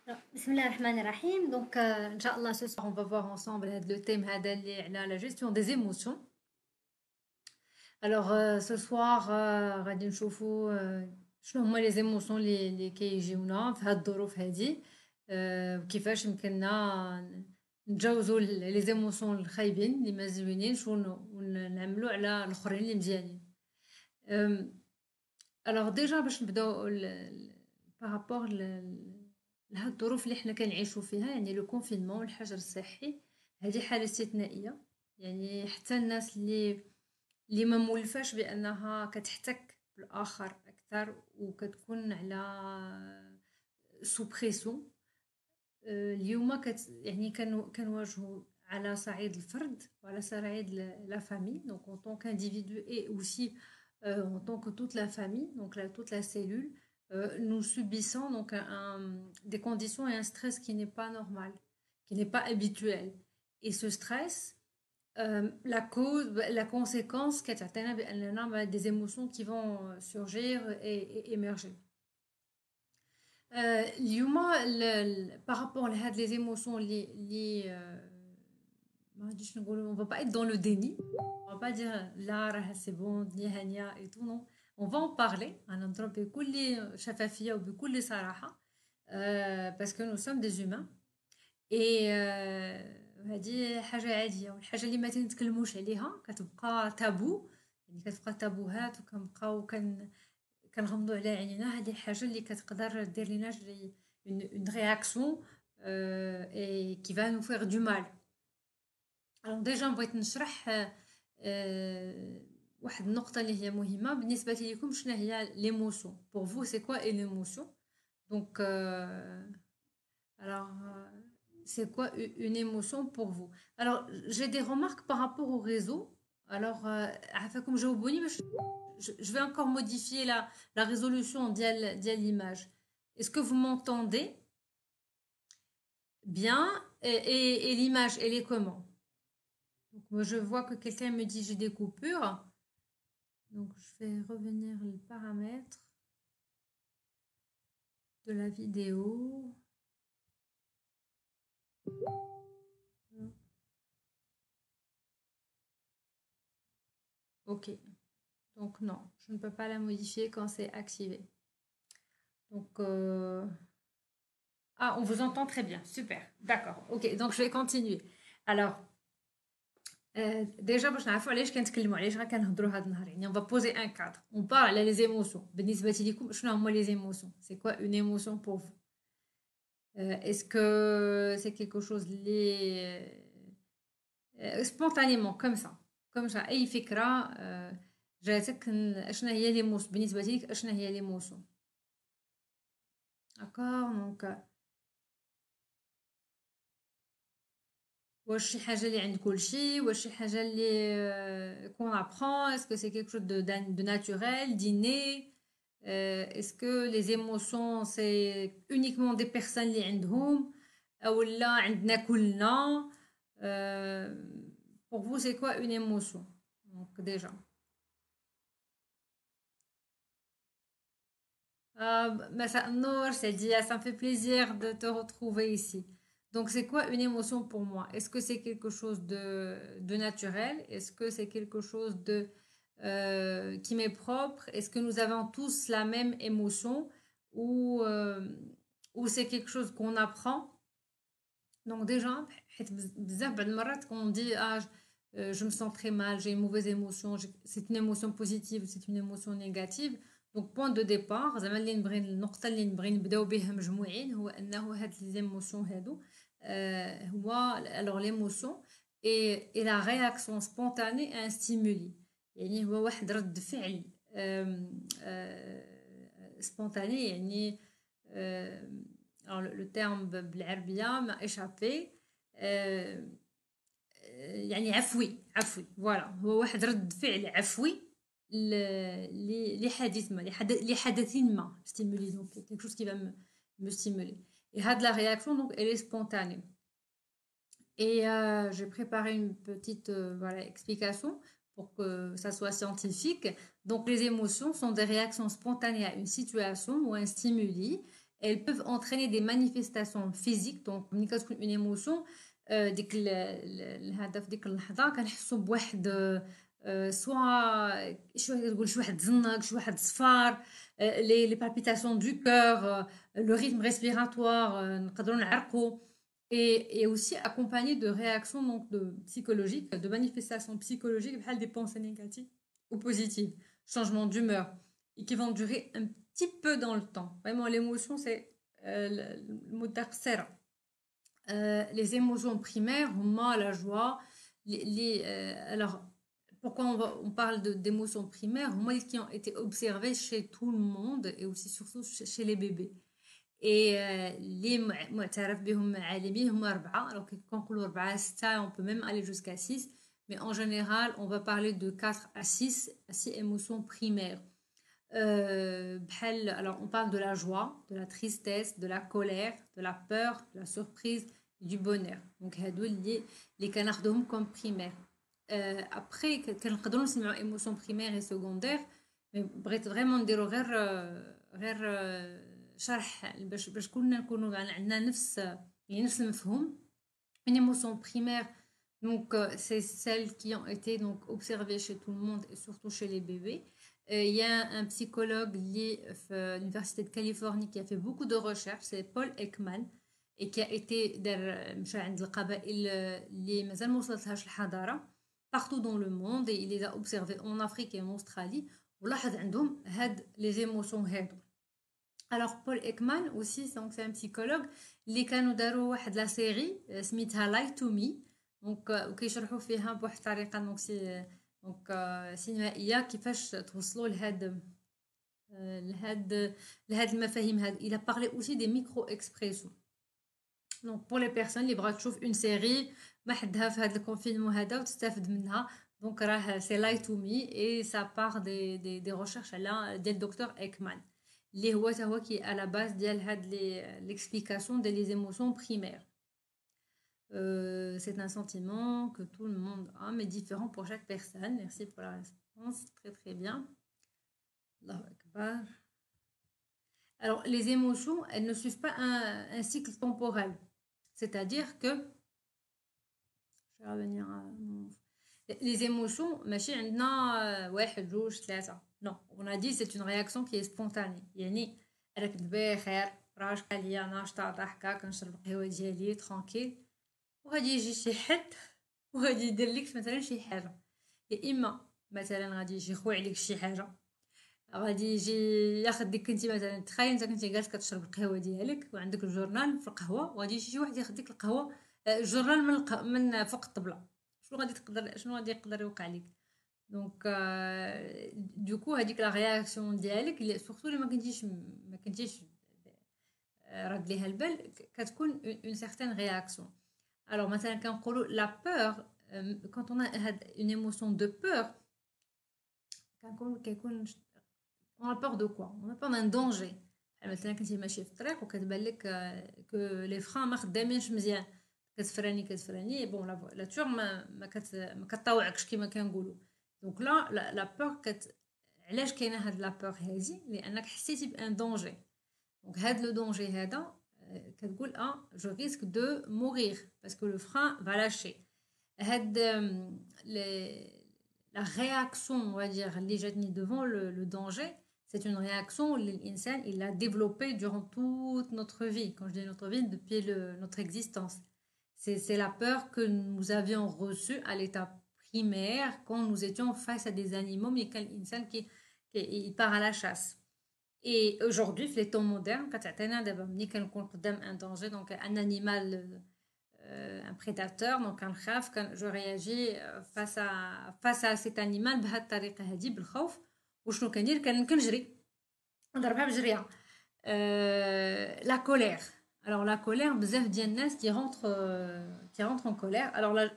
Alors, Bismillah ar-Rahman ar-Rahim. Donc, Inch'Allah, ce soir, on va voir ensemble le thème la gestion des émotions. Alors, ce soir, غادي نشوفوا شنو هما les émotions اللي كيجيونا في هاد الظروف هادي وكيفاش يمكننا نتجاوزوا les émotions الخايبين اللي ما زوينينش ونعملوا على الاخرين اللي مزيانين. alors déjà باش نبداو بارابور لهاد الظروف اللي حنا كنعيشوا فيها، يعني لو كونفينمون والحجر الصحي، هذه حالة استثنائية. يعني حتى الناس اللي ما مولفاش بأنها كتحتك بالآخر أكثر وكتكون على سو بريسيون، اليوم يعني كنواجهوا على صعيد الفرد وعلى صعيد لا فامي. دونك en tant qu'individu et aussi en tant que toute la famille, donc toute la cellule, nous subissons donc des conditions et un stress qui n'est pas normal, qui n'est pas habituel. Et ce stress, la conséquence, des émotions qui vont surgir et émerger. اليوم par rapport à les émotions on va pas être dans le déni, on va pas dire là c'est bon et tout, non, on va en parler parce que nous sommes des humains. et هذه حاجه عاديه، والحاجه اللي ما تنتكلموش عليها كتبقى تابو، يعني كتبقى تابوهات وكنبقاو كنغمضوا على عينينا. هذه الحاجه اللي كتقدر دير لينا une réaction et qui va nous faire du mal. alors déjà بغيت نشرح واحد النقطه اللي هي مهمه بالنسبه لكم. شنو هي l'émotion pour vous? c'est quoi une émotion? donc alors c'est quoi une émotion pour vous? alors j'ai des remarques par rapport au réseau. alors عافاكم جاوبوني باش je vais encore modifier la résolution de l'image. Est-ce que vous m'entendez bien? Et l'image, elle est comment? donc moi je vois que quelqu'un me dit j'ai des coupures. donc je vais revenir le paramètre de la vidéo. ok, donc non, je ne peux pas la modifier quand c'est activé. donc ah, on vous entend très bien, super, d'accord, ok, donc je vais continuer. alors déjà باش نعرفوا علاش كنتكلموا، علاش غا كنهضروا هذا النهار. يعني on va poser un cadre, on parle على les émotions. بالنسبه لكم شنو هما les émotions? c'est quoi une émotion pour vous? est-ce que c'est quelque chose spontanément comme ça اي فكره جاتك اشنا هي l'émotion بالنسبه لك؟ اشنا هي l'émotion؟ d'accord. donc واش شي حاجه اللي عند كلشي؟ واش شي حاجه اللي qu'on apprend? est-ce que c'est quelque chose de naturel, d'inné? est-ce que les émotions c'est uniquement des personnes اللي عندهم ولا عندنا كلنا؟ pour vous c'est quoi une émotion? donc déjà مساء النور سعدية, ça me fait plaisir de te retrouver ici. Donc, c'est quoi une émotion pour moi? Est-ce que c'est quelque chose de naturel? Est-ce que c'est quelque chose qui m'est propre? Est-ce que nous avons tous la même émotion? Ou c'est quelque chose qu'on apprend? Donc déjà, بزاف بعض المرات quand on dit je me sens très mal, j'ai une mauvaise émotion, c'est une émotion positive ou c'est une émotion négative. donc point de départ زعما اللي نبغي النقطه اللي نبغي نبداو بها مجموعين هو انه هاد لي زيموسيون هادو هو alors l'émotion et la réaction spontanée à un stimuli. يعني هو واحد رد فعل spontané. يعني alors le terme بالعربيه ما échappé. يعني عفوي voilà, هو واحد رد فعل عفوي لحادث ما لحدث ما stimuli, donc quelque chose qui va me stimuler. et la réaction donc elle est spontanée. et j'ai préparé une petite voilà, explication pour que ça soit scientifique. donc les émotions sont des réactions spontanées à une situation ou un stimuli. elles peuvent entraîner des manifestations physiques. Donc ملي كتكون une émotion ديك الهدف في ديك اللحظة كنحسوا بواحد سوا شي واحد تزنق شي واحد صفار les palpitations du cœur le rythme respiratoire نقدروا نعرقوا et aussi accompagné de réactions donc psychologiques, de manifestations psychologiques, des pensées négatives ou positives, changement d'humeur, et qui vont durer un petit peu dans le temps. Vraiment, l'émotion, c'est le mot d'Arsera. Les émotions primaires, moi, la joie, alors, pourquoi on parle d'émotions primaires, moi, qui ont été observées chez tout le monde et aussi surtout chez les bébés. Et les معترف بهم عالميا هما 4 alors كنقولوا 4 6 on peut même aller jusqu'à 6 mais en général on va parler de 4 à 6 émotions primaires alors on parle de la joie de la tristesse de la colère de la peur de la surprise et du bonheur donc هادو اللي كناخذوهم comme primaire après كنقدروا نسمعوا émotions primaires et secondaires mais بغيت vraiment نديرو غير شرح باش كلنا نكونوا عندنا نفس المفهوم. Une émotion primaire donc c'est celles qui ont été donc observées chez tout le monde et surtout chez les bébés. Il y a un psychologue à l'université de Californie qui a fait beaucoup de recherches, c'est Paul Ekman et qui a été مشى عند القبائل اللي مازال ما وصلتلهاش الحضاره partout dans le monde et il les a observés en Afrique et en Australie ولاحظ عندهم هاد les émotions هادو. Alors Paul Ekman aussi donc c'est un psychologue اللي كانوا داروا واحد لا سيري سميتها Lie to Me دونك وكيشرحوا فيها بواحد الطريقه دونك سينمائيه كيفاش توصلوا لهاد المفاهيم هاد. Il a parlé aussi des micro-expressions. Donc pour les personnes اللي بغات تشوف une série ما حدها في هاد الكونفينمون هذا وتستافد منها دونك راه c'est Lie to Me et ça part des recherches على ديال الدكتور Ekman اللي هو تا هو كي à la base ديال هاد l'explication des émotions primaires. C'est un sentiment que tout le monde a mais différent pour chaque personne. Merci pour la réponse, très très bien. Allahu Akbar. Alors les émotions, elles ne suivent pas un cycle temporel. C'est-à-dire que je vais revenir à les émotions ماشي عندنا واحد جوج ثلاثة. Non, on a dit c'est une réaction qui est spontanée. يعني راك بخير راشقه ليا ناشطه ضاحكه كنشرب القهوه ديالي ترانكيل وغادي يجي شي حد وغادي يدير لك مثلا شي حاجه يا اما مثلا غادي يجي يخوي عليك شي حاجه غادي يجي ياخذ ديك كنتي مثلا تخيل انت كنتي جالس كتشرب القهوه ديالك وعندك الجورنال في القهوه وغادي يجي شي واحد ياخذ ديك القهوه الجورنال من فوق الطبله شنو غادي يقدر يوقع لك دونك دوكو هذيك لا رياكسيون ديالك اللي سورتو اللي ما كنتيش راد ليها البال كتكون اون سيغتين رياكسيون. alors مثلا كنقولوا لا بور quand on a une émotion de peur كيكون on a peur de quoi on a peur d'un danger. مثلا كنتي ماشي في الطريق وكتبان لك كو لي فران ما خدامينش مزيان كتفراني بون لا تور ما كطاوعكش كما كنقولوا دونك لا بور علاش كاينه هاد لا بور هذه لانك حسيتي بان دونجي دونك هاد لو دونجي هذا كتقول جو ريسك دو مورير باسكو لو فران va lâcher هاد la réaction on va dire اللي جاتني devant le danger c'est une réaction l'insan il l'a développée durant toute notre vie quand je dis notre vie depuis notre existence. C'est la peur que nous avions reçue à l'état primaire quand nous étions face à des animaux, mais quand l'insan qui part à la chasse. Et aujourd'hui, les temps modernes, quand on a un danger, donc un animal, un prédateur, donc un khaf, quand je réagis face à cet animal, بهذه الطريقة هذه بالخوف وشنو كندير كنجري نضربها بجريها. La colère. Alors la colère بزاف ديال الناس qui rentrent en colère. Alors là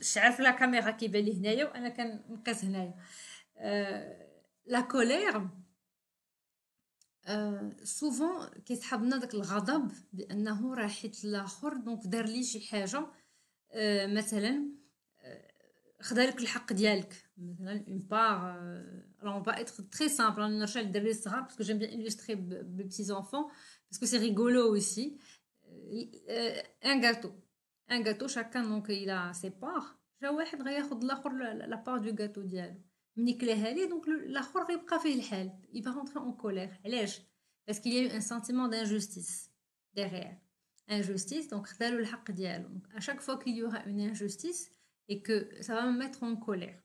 شعل في لا كاميرا كيبان لي هنايا وانا كنقيس هنايا. La colère souvent كيسحبنا داك الغضب بانه راه حيت الاخر دونك دار لي شي حاجه مثلا خدا لك الحق ديالك مثلا une part alors on va être très simple نرجع للدراري الصغار parce que j'aime bien illustrer les petits enfants parce que c'est rigolo aussi. Un gâteau. Un gâteau, chacun donc il a ses parts. جا واحد غياخد الاخر لا بار دو غاتو ديالو. ملي كلاها ليه دونك الاخر غيبقى فيه الحال. Il va rentrer en colère. علاش؟ parce qu'il y a eu un sentiment d'injustice derrière. Injustice, donc خدالو الحق ديالو. Donc à chaque fois qu'il y aura une injustice et que ça va me mettre en colère.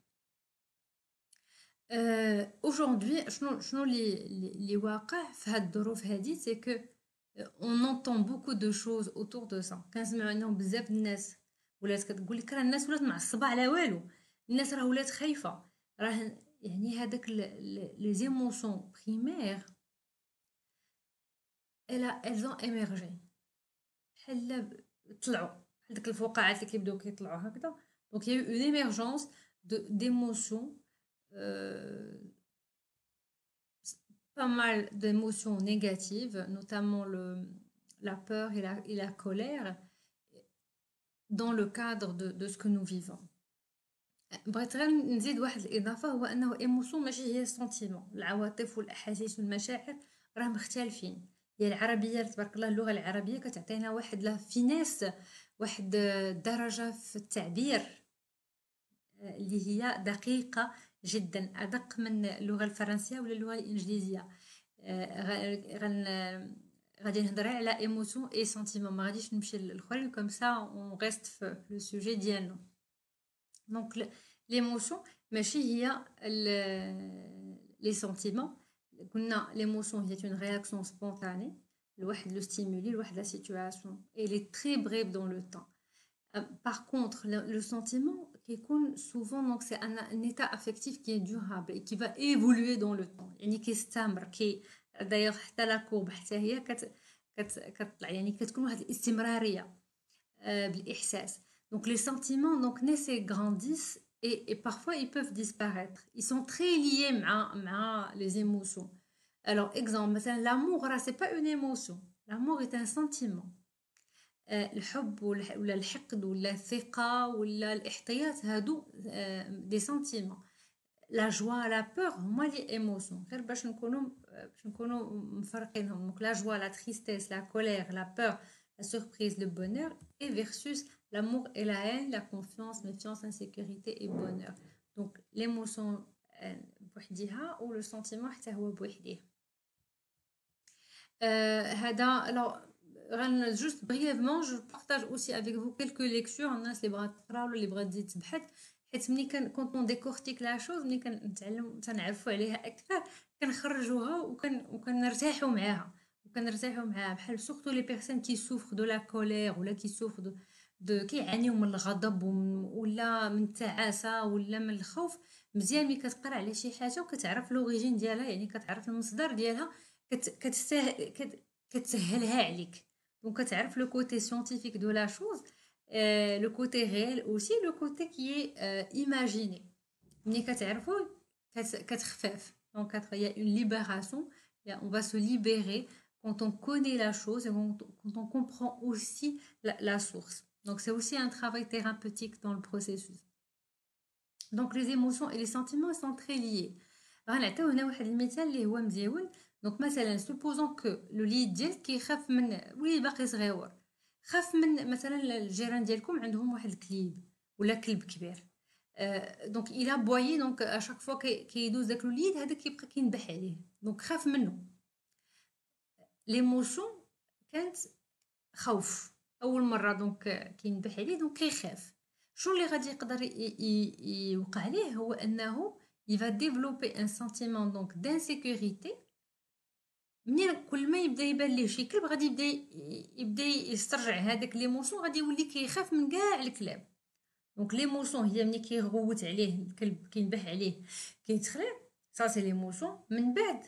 Aujourd'hui, شنو اللي واقع في هاد الظروف هادي c'est que on entend beaucoup de choses autour de ça. كنسمعوا انهم بزاف الناس ولات كتقول لك راه الناس ولات معصبه على والو، الناس راه ولات خايفه، راه يعني هذاك لي زيموسيون بريمير elles ont émergé بحال طلعوا بحال ديك الفقاعات اللي كيبداو كيطلعوا هكذا. دونك il y a eu une émergence d'émotions, pas mal d'émotions négatives, notamment la peur et la colère dans le cadre de ce que nous vivons. بغيت غير نزيد واحد الإضافة، هو أنه إيموسيون ماشي هي سونتيمون. العواطف والأحاسيس والمشاعر راه مختلفين. هي العربية تبارك الله، اللغة العربية كتعطينا واحد لا فينيس، واحد درجة في التعبير اللي هي دقيقة جدا، أدق من اللغة الفرنسية ولا اللغة الإنجليزية. غادي نهضر على ايموسيون اي سنتيمون، ما غاديش نمشي للاخرين كوم سا اون ريست في لو سوجي ديالنا. دونك ليموسيون ماشي هي لي سنتيمون. قلنا ليموسيون هي اون رياكسيون سبونتاني لواحد لو ستيمولي لواحد لا سيتوياسيون اي لي تري بريف دون لو طون. Par contre, le sentiment كيكون souvent donc c'est un état affectif qui est durable et qui va évoluer dans le temps، يعني كيستمر دايوغ حتى لا كورب حتى هي كتطلع، يعني كتكون واحد الاستمراريه بالاحساس. دونك لي سنتيمون دونك naissent et grandissent et parfois ils peuvent disparaître. Ils sont très liés مع les émotions. Alors exemple مثلا l'amour راه c'est pas une émotion. L'amour est un sentiment. الحب ولا الحقد ولا الثقه ولا الاحتياط هادو دي سنتيمون. لا جوا لا بور هما لي ايموسيون، غير باش نكونوا مفرقينهم. دونك لا جوا لا تريستيس لا كولير لا بور لا سوربريز لو بونور اي فيرسوس لامور اي لا هين لا كونفيونس ميفيونس انسيكوريتي اي بونور. دونك ليموسيون بوحديها و لو سنتيمون حتى هو بوحديه. هذا juste brièvement, je partage aussi avec vous quelques lectures. الناس اللي بغات تقرا ولا اللي بغات تزيد تبحث، حيت ملي quand on décortique la chose، ملي كنتعلم تنعرفوا عليها اكثر كنخرجوها وكنرتاحوا معاها بحال سورتو لي بيرسون كي سوفر دو لا كولير ولا كي سوفر دو كيعانيو من الغضب ولا من التعاسه ولا من الخوف. مزيان ملي كتقرا على شي حاجه وكتعرف لوريجين ديالها، يعني كتعرف المصدر ديالها، كتسهلها عليك. Donc, tu as le côté scientifique de la chose, le côté réel aussi, le côté qui est imaginé. Mais tu as donc, il y a une libération, on va se libérer quand on connaît la chose et quand on comprend aussi la source. Donc, c'est aussi un travail thérapeutique dans le processus. Donc, les émotions et les sentiments sont très liés. دونك مثلا سوبوزون كو لو ليد ديالك كيخاف من وليد باقي صغيور، خاف من مثلا الجيران ديالكم عندهم واحد الكليب ولا كلب كبير، دونك الا بويي دونك اشاك فوا كيدوز داك الوليد هذاك كيبقى كينبح عليه، دونك خاف منه. ليموشن كانت خوف اول مره، دونك كينبح عليه دونك كيخاف. شنو اللي غادي يقدر يوقع عليه هو انه il va développer un sentiment donc d'insécurité. منين كل ما يبدا يبان ليه شي كلب غادي يبدا يسترجع هذاك ليموشن، غادي يولي كيخاف من كاع الكلاب. دونك ليموشن هي ملي كيغوت عليه الكلب كينبح عليه كيتخلع، سا سي ليموشن. من بعد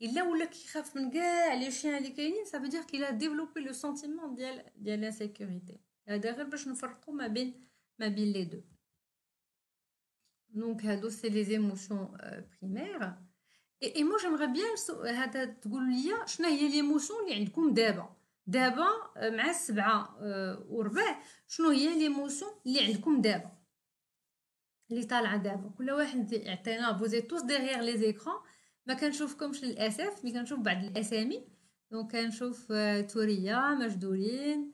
الا ولا كيخاف من كاع لي شيان اللي كاينين، سا فو دير كيلا ديفلوبي لو سنتيمون ديال لانسيكوريتي. هذا غير باش نفرقوا ما بين لي دو. دونك هادو سي لي ايموشن بريمير. Et moi j'aimerais bien هذا تقول لي شنو هي ليموشن اللي عندكم دابا مع 7 وربع، شنو هي ليموشن اللي عندكم دابا اللي طالعه دابا. كل واحد يعطينا. فوزي توس ديغيغ لي زيكران، ما كنشوفكمش للاسف، ملي كنشوف بعض الاسامي دونك كنشوف توريا مجدولين،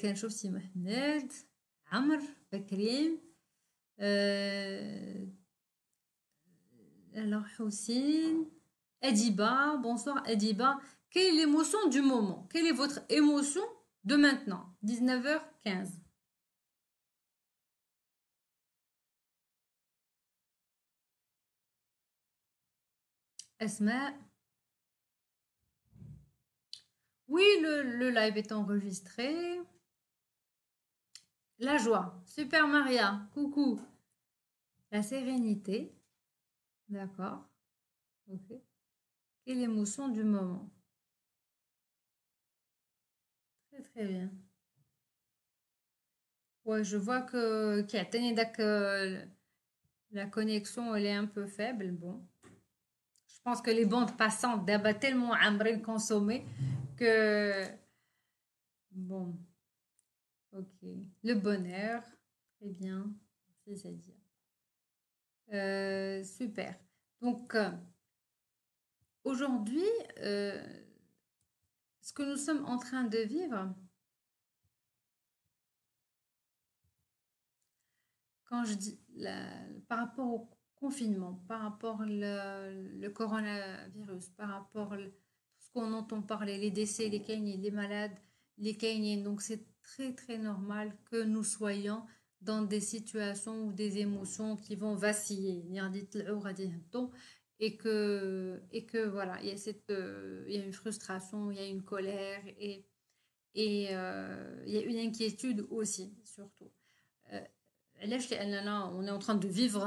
كنشوف سي محمد، عمرو، بكريم، alors Houssine, Adiba, bonsoir Adiba. Quelle est l'émotion du moment? Quelle est votre émotion de maintenant? 19h15. Esma. Oui, le live est enregistré. La joie. Super Maria. Coucou. La sérénité. D'accord. Ok. Quelle émotion du moment? Très très bien. Ouais, je vois que la connexion elle est un peu faible. Bon, je pense que les bandes passantes d'abord tellement ambrées consommées que bon, ok. Le bonheur, très bien, c'est à dire. Super. Donc aujourd'hui, euh, ce que nous sommes en train de vivre, quand je dis par rapport au confinement, par rapport le coronavirus, par rapport tout ce qu'on entend parler, les décès, les caïnés, les malades, les caïnés, donc c'est très très normal que nous soyons dans des situations ou des émotions qui vont vaciller, et que voilà, il y a une frustration, il y a une colère et il y a une inquiétude aussi, surtout. Euh, علاش لاننا on est en train de vivre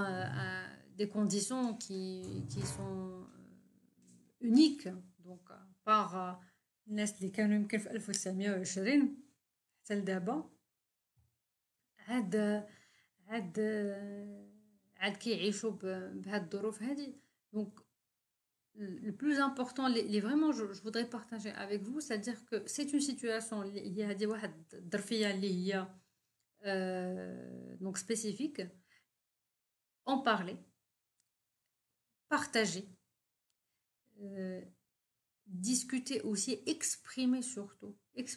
des conditions qui sont uniques donc par الناس اللي كانوا يمكن في 1920 حتى لدابا عاد عاد عاد كيعيشوا بهاد الظروف هذه دونك le plus important vraiment je voudrais partager avec vous c'est-à-dire que c'est une situation اللي هي هذه واحد الظرفيه اللي هي donc spécifique en parler, partager, euh, discuter aussi, exprimer surtout ce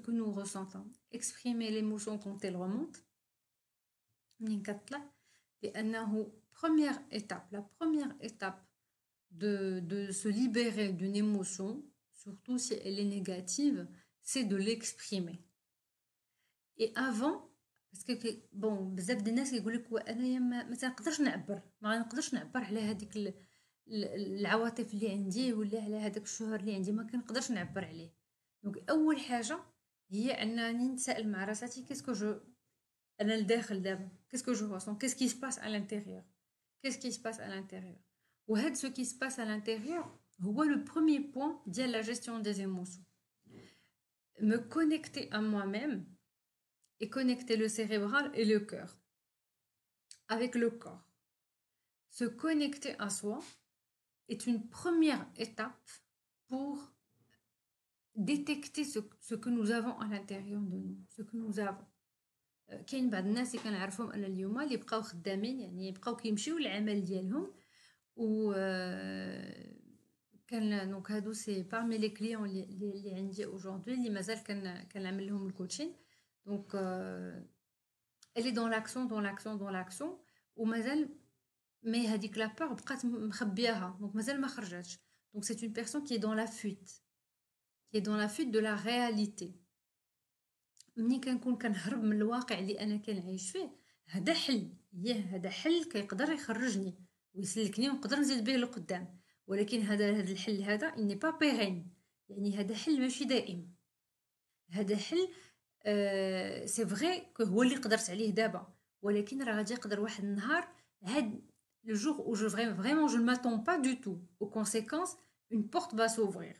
que nous ressentons, exprimer l'émotion quand elle remonte. La première étape de se libérer d'une émotion, surtout si elle est négative, c'est de l'exprimer. Et avant, باسكو بون بزاف ديال الناس كيقول لك انايا ما تنقدرش نعبر ما غنقدرش نعبر على هذيك العواطف اللي عندي ولا على هذاك الشعور اللي عندي ما كنقدرش نعبر عليه دونك اول حاجه هي انني نتسائل مع راساتي كيسكو جو انا لداخل دابا كيسكو جو رسون كيس كي سباس على l'intérieur كيس كي سباس على l'intérieur وهاد سو كي سباس على l'intérieur هو لو بروميير بوين ديال لا جيستيون دي ايموسيون me connecter à moi-même et connecter le cérébral et le cœur avec le corps. Se connecter à soi est une première étape pour détecter ce que nous avons à l'intérieur de nous, ce que nous avons. كاين بعض الناس اللي كنعرفهم ان اليوم اللي بقاو خدامين يعني بقاو كيمشيو للعمل ديالهم و كان دونك هادو سي parmi les clients اللي عندي aujourd'hui اللي مازال كنعمل لهم الكوتشين دونك elle est dans l'action dans l'action dans l'action ومازال مي هذيك لا بور بقات مخبياها دونك مازال ما خرجاتش دونك سي اون بيرسون كي دون لا فويت كي دون لا فويت دو لا رياليتي ملي كنكون كنهرب من الواقع اللي انا كنعيش فيه هذا حل هذا حل كيقدر يخرجني ويسلكني ونقدر نزيد به لقدام ولكن هذا الحل هذا اني با بيرين يعني هذا حل ماشي دائم هذا حل سي فري كو هو اللي قدرت عليه دابا ولكن راه غادي يقدر واحد النهار هاد le jour où vraiment je ne m'attends pas du tout aux conséquences une porte va s'ouvrir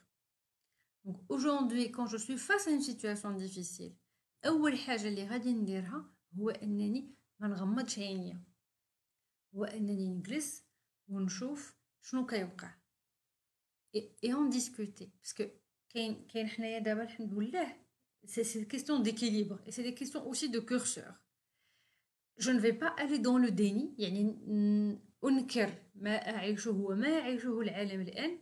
donc aujourd'hui quand je suis face à une situation difficile اول حاجه اللي غادي نديرها هو انني ما نغمضش عينيا هو انني نجلس ونشوف شنو كيوقع et en discuter parce que كاين حنايا دابا الحمد لله c'est une question d'équilibre et c'est des questions aussi de curseur je ne vais pas aller dans le déni يعني أنكر ما أعيشه وما يعيشه العالم الآن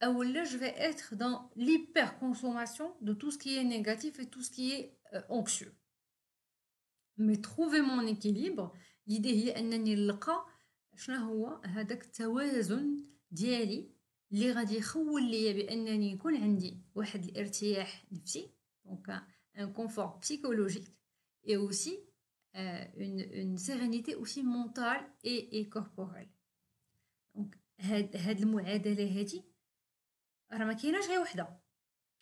là je vais être dans l'hyperconsommation de tout ce qui est négatif et tout ce qui est anxieux. Mais trouver mon équilibre, l'idée هي انني نلقى شنو هو هذاك التوازن ديالي اللي غادي يخول ليا بانني يكون عندي واحد الارتياح نفسي، دونك un confort psychologique et aussi une sérénité aussi mentale et corporelle. دونك هاد المعادله هادي راه ما كايناش غير وحده،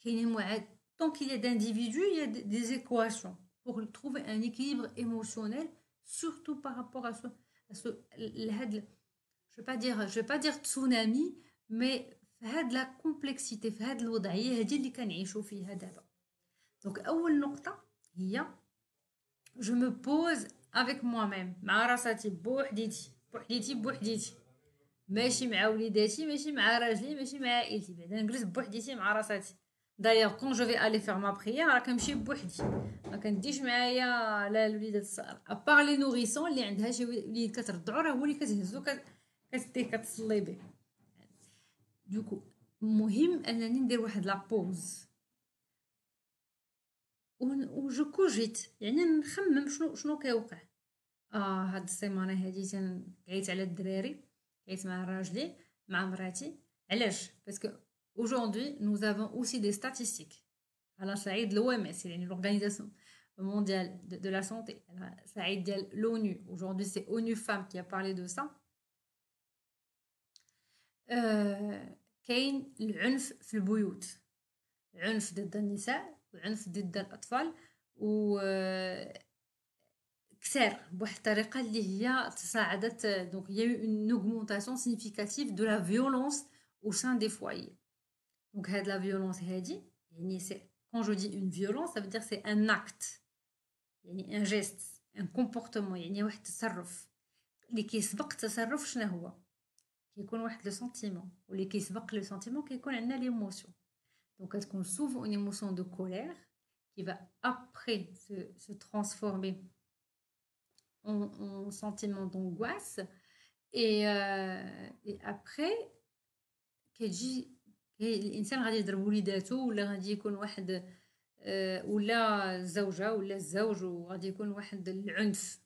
كاينين معاد donc il y a d'individus, il y a des équations pour trouver un équilibre émotionnel, surtout par rapport à ce je vais pas dire tsunami, mais هاد la complexité في هاد الوضعيه هذه اللي كنعيشوا فيها دابا. دونك اول نقطه هي je me pose avec moi-même مع راساتي بوحديتي ماشي مع وليداتي، ماشي مع راجلي، ماشي مع عائلتي، بعدا نجلس بوحديتي مع راساتي. دايوغ كون جو في الي فيغ ما بريير راه كنمشي بوحدي، ما كنديش معايا لا الوليدات الصغار ابار لي نوريسون اللي عندها شي وليد كترضعو راه هو اللي كتهزو كتديه كتصلي به. دوكو مهم انني ندير واحد لا بوز و جو كوجيت، يعني نخمم شنو كيوقع. هاد السيمانه هادي تنعيت على الدراري، عيت مع راجلي مع مراتي. علاش؟ باسكو aujourd'hui nous avons aussi des statistiques على صعيد l'OMS يعني l'organisation mondiale de la santé، على صعيد ديال l'ONU. Aujourd'hui c'est ONU Femmes qui a parlé de ça. كاين العنف في البيوت، عنف ضد النساء وعنف ضد الأطفال، و كثر بواحد الطريقه اللي هي تصاعدت. دونك il y a eu une augmentation significative de la violence au sein des foyers. Donc هاد la violence هادي يعني c'est quand je dis une violence ça veut dire c'est un acte، يعني un geste un comportement، يعني واحد التصرف اللي كيسبق التصرف. شنو هو؟ كيكون واحد لو سنتيمون، واللي كيسبق لو سنتيمون كيكون عندنا ليموسيون. دونك كتكون souvent une émotion de colère qui va après se transformer en sentiment d'angoisse et après كتجي الانسان غادي يضرب وليداتو، ولا غادي يكون واحد ولا الزوجه ولا الزوج، وغادي يكون واحد العنف.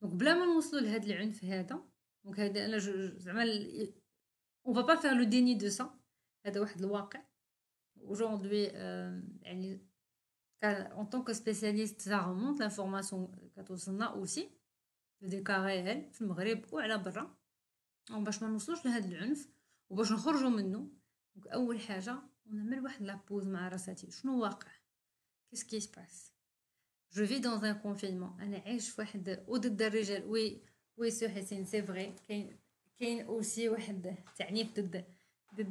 دونك بلا ما نوصلوا لهذا العنف هذا، دونك هذا انا زعما on va pas faire le déni de ça، هذا واحد الواقع. aujourd'hui يعني en tant que spécialiste ça remonte l'information كتوصلنا aussi دي كا ريال في المغرب وعلى برا، باش ما نوصلوش لهذا العنف وباش نخرجوا منه. دونك اول حاجه نعمل واحد لابوز مع راساتي، شنو واقع؟ كيس كي سباس؟ جو في دون ان كونفينمون، انا عايش في واحد وضد الرجال. وي سو حسين سي فري، كاين اوسي واحد تعنيف ضد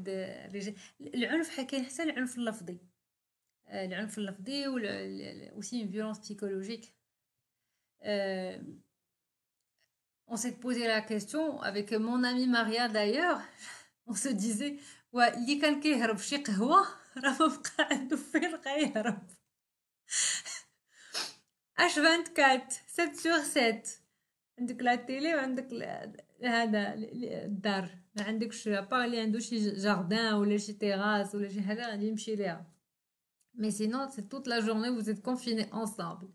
الرجال. العنف كاين حتى العنف اللفظي، العنف اللفظي aussi une violence psychologique. On s'est posé la question avec mon amie Maria d'ailleurs. On se disait اللي كان كيهرب شي قهوه راه ما بقى عنده فين غيهرب. H24 7 sur 7 عندك لا تيلي وعندك هذا الدار، ما عندكش با اللي عنده شي جاردان ولا شي تيراس ولا شي حاجه غادي يمشي ليها. Mais sinon, c'est toute la journée, vous êtes confinés ensemble.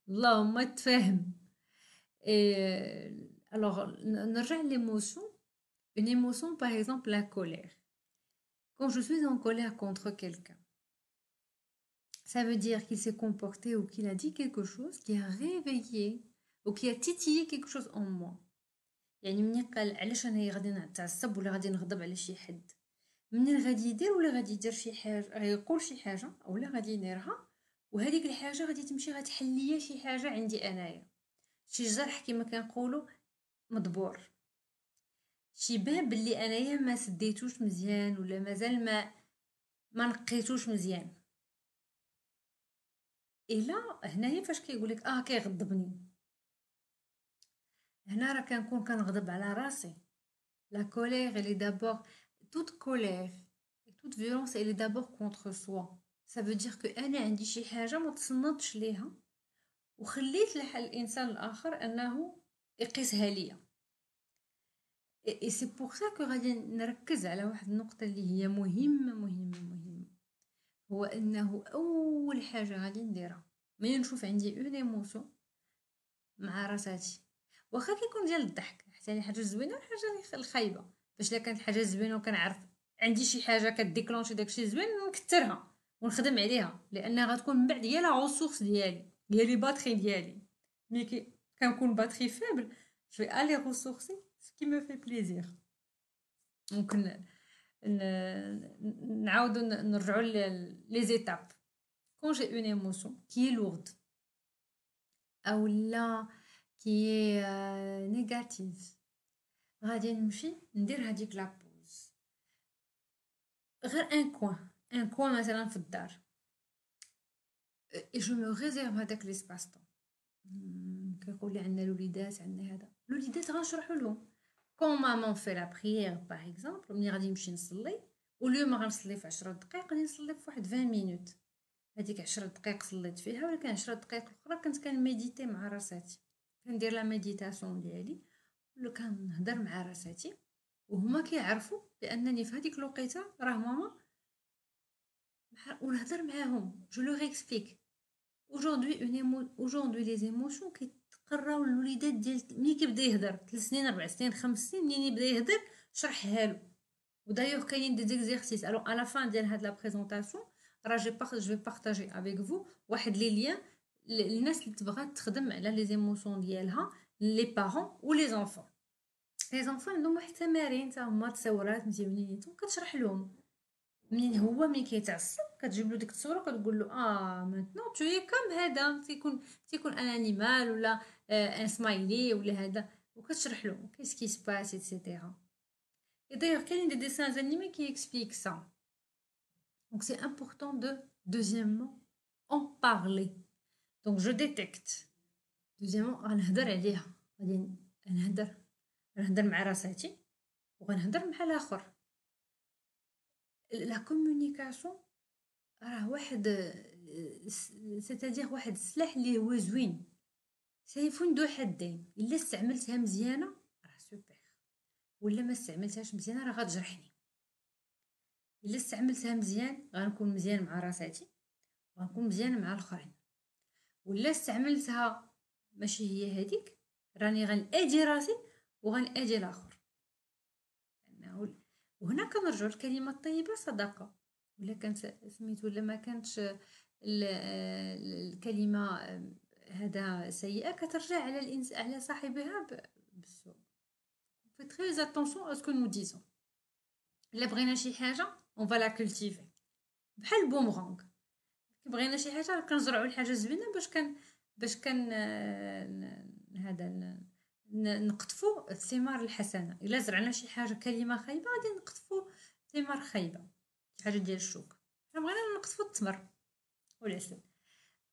اللهم تفاهم. Et alors, نرجع l'émotion. Une émotion, par exemple, la colère. Quand je suis en colère contre quelqu'un, ça veut dire qu'il s'est comporté ou qu'il a dit quelque chose qui a réveillé ou qui a titillé quelque chose en moi. يعني مني قال علاش انا غادي نتعصب ولا غادي نغضب على شي حد، منين غادي يدير ولا غادي يدير شي حاجه، يقول شي حاجه اولا غادي يديرها، وهذيك الحاجه غادي تمشي غتحل ليا شي حاجه عندي انايا، شي جرح كما كنقولوا مدبور، شي باب اللي انايا ما سديتوش مزيان ولا مازال ما نقيتوش مزيان. الا هنايا فاش كيقولك كيغضبني، هنا راه كنكون كنغضب على راسي. لا كولير اللي دابور toute colère et toute violence elle est d'abord contre soi. Ça veut dire que انا عندي شي حاجه ما تصنتش ليها وخليت الانسان الاخر انه يقيسها ليا. اي سي بور سا كو غادي نركز على واحد النقطه اللي هي مهمه مهمه مهمه، هو انه اول حاجه غادي نديرها ملي نشوف عندي اون ايموسيون مع راساتي، واخا كيكون ديال الضحك حتى هي حاجه زوينه وحاجه الخايبه. باش الا كانت حاجه زوينه وكنعرف عندي شي حاجه كديكلونشي داكشي زوين نكثرها ونخدم عليها، لانها غتكون من بعد هي لا ريسورس ديالي، هي لي باتري ديالي. ملي كنكون باتري فيبل جو في الي ريسورسي سكي مو في بليزير. ممكن نعاودو نرجعو لي زيتاب. كون جي اون ايموسيون كي لورد او لا كي نيجاتيف، غادي نمشي ندير هذيك لابوز غير ان كوان مثلا في الدار، اي جو مو ريزيرف هذاك ليسباس طون. كيقول لي عندنا الوليدات عندنا هذا الوليدات غنشرحوا لهم كون مامون في لا بريير باغ اكزومبل، ملي غادي نمشي نصلي واليوم ما غنصلي في 10 دقائق غادي نصلي في واحد 20 مينوت. هذيك 10 دقائق صليت فيها، ولكن 10 دقائق الاخرى كنت كنميديتي مع راساتي، كندير لا ميديتاسيون ديالي ولا كنهضر مع راساتي، وهما كيعرفوا بانني في هذيك الوقيته راه ماما ونهضر معاهم. جو لو اكسبليك aujourd'hui les émotions كيتقراو الوليدات ديال ملي كيبدا يهضر 3 سنين 4 سنين 5 سنين، ملي يبدا يهضر شرحها له. ودايوغ كاينين دي زيكزارسيس الو على فان ديال هاد لا بريزونطاسيون راه جو في بارطاجي افيك فو واحد لي ليان الناس اللي تبغى تخدم على لي زيموسيون ديالها، لي بارون و لي زونفون. لي زونفون عندهم واحد التمارين حتى هما تصورات مزيونين كتشرح لهم. منين هو ملي كيتعصب كتجيب له ديك التصويره وكتقول له مانتنو تو اي كوم هذا، تيكون ان انيمال ولا ان سمايلي ولا هذا، وكتشرح له كيس كي سباس ايتترا. اي دايوغ كاين دي ديسان انيمي كي اكسبليك سا. دونك سي امبورطون دو دوزيامون اون بارلي. دونك جو ديتيكت دوزيامون غنهضر عليها، غادي نهضر مع راساتي وغنهضر مع الاخر. لا كومونيكاسيون راه واحد سيتادير واحد السلاح اللي هو زوين، سيفون ذو حدين. الا استعملتها مزيانه راه سوبر، ولا ما استعملتهاش مزيانه راه غتجرحني. الا استعملتها مزيان غنكون مزيان مع راساتي وغنكون مزيان مع الاخرين، ولا استعملتها ماشي هي هذيك راني غنأذي راسي وغنأذي الاخر. وهنا كنرجعوا للكلمه الطيبه صدقه، ولا كانت سميت ولا ما كانتش الكلمه هذا سيئه كترجع على الانسان على صاحبها بالسوء. في تري اتونسيون اسكو نو ديزون. الا بغينا شي حاجه اون فا كولتيفي بحال البومرانغ، كي بغينا شي حاجه كنزرعوا الحاجه زوينه باش كان هذا نقطفوا الثمار الحسنه. الا زرعنا شي حاجه كلمه خايبه غادي نقطفوا ثمار خايبه، حاجه ديال الشوك. حنا بغينا نقطفوا التمر والعسل.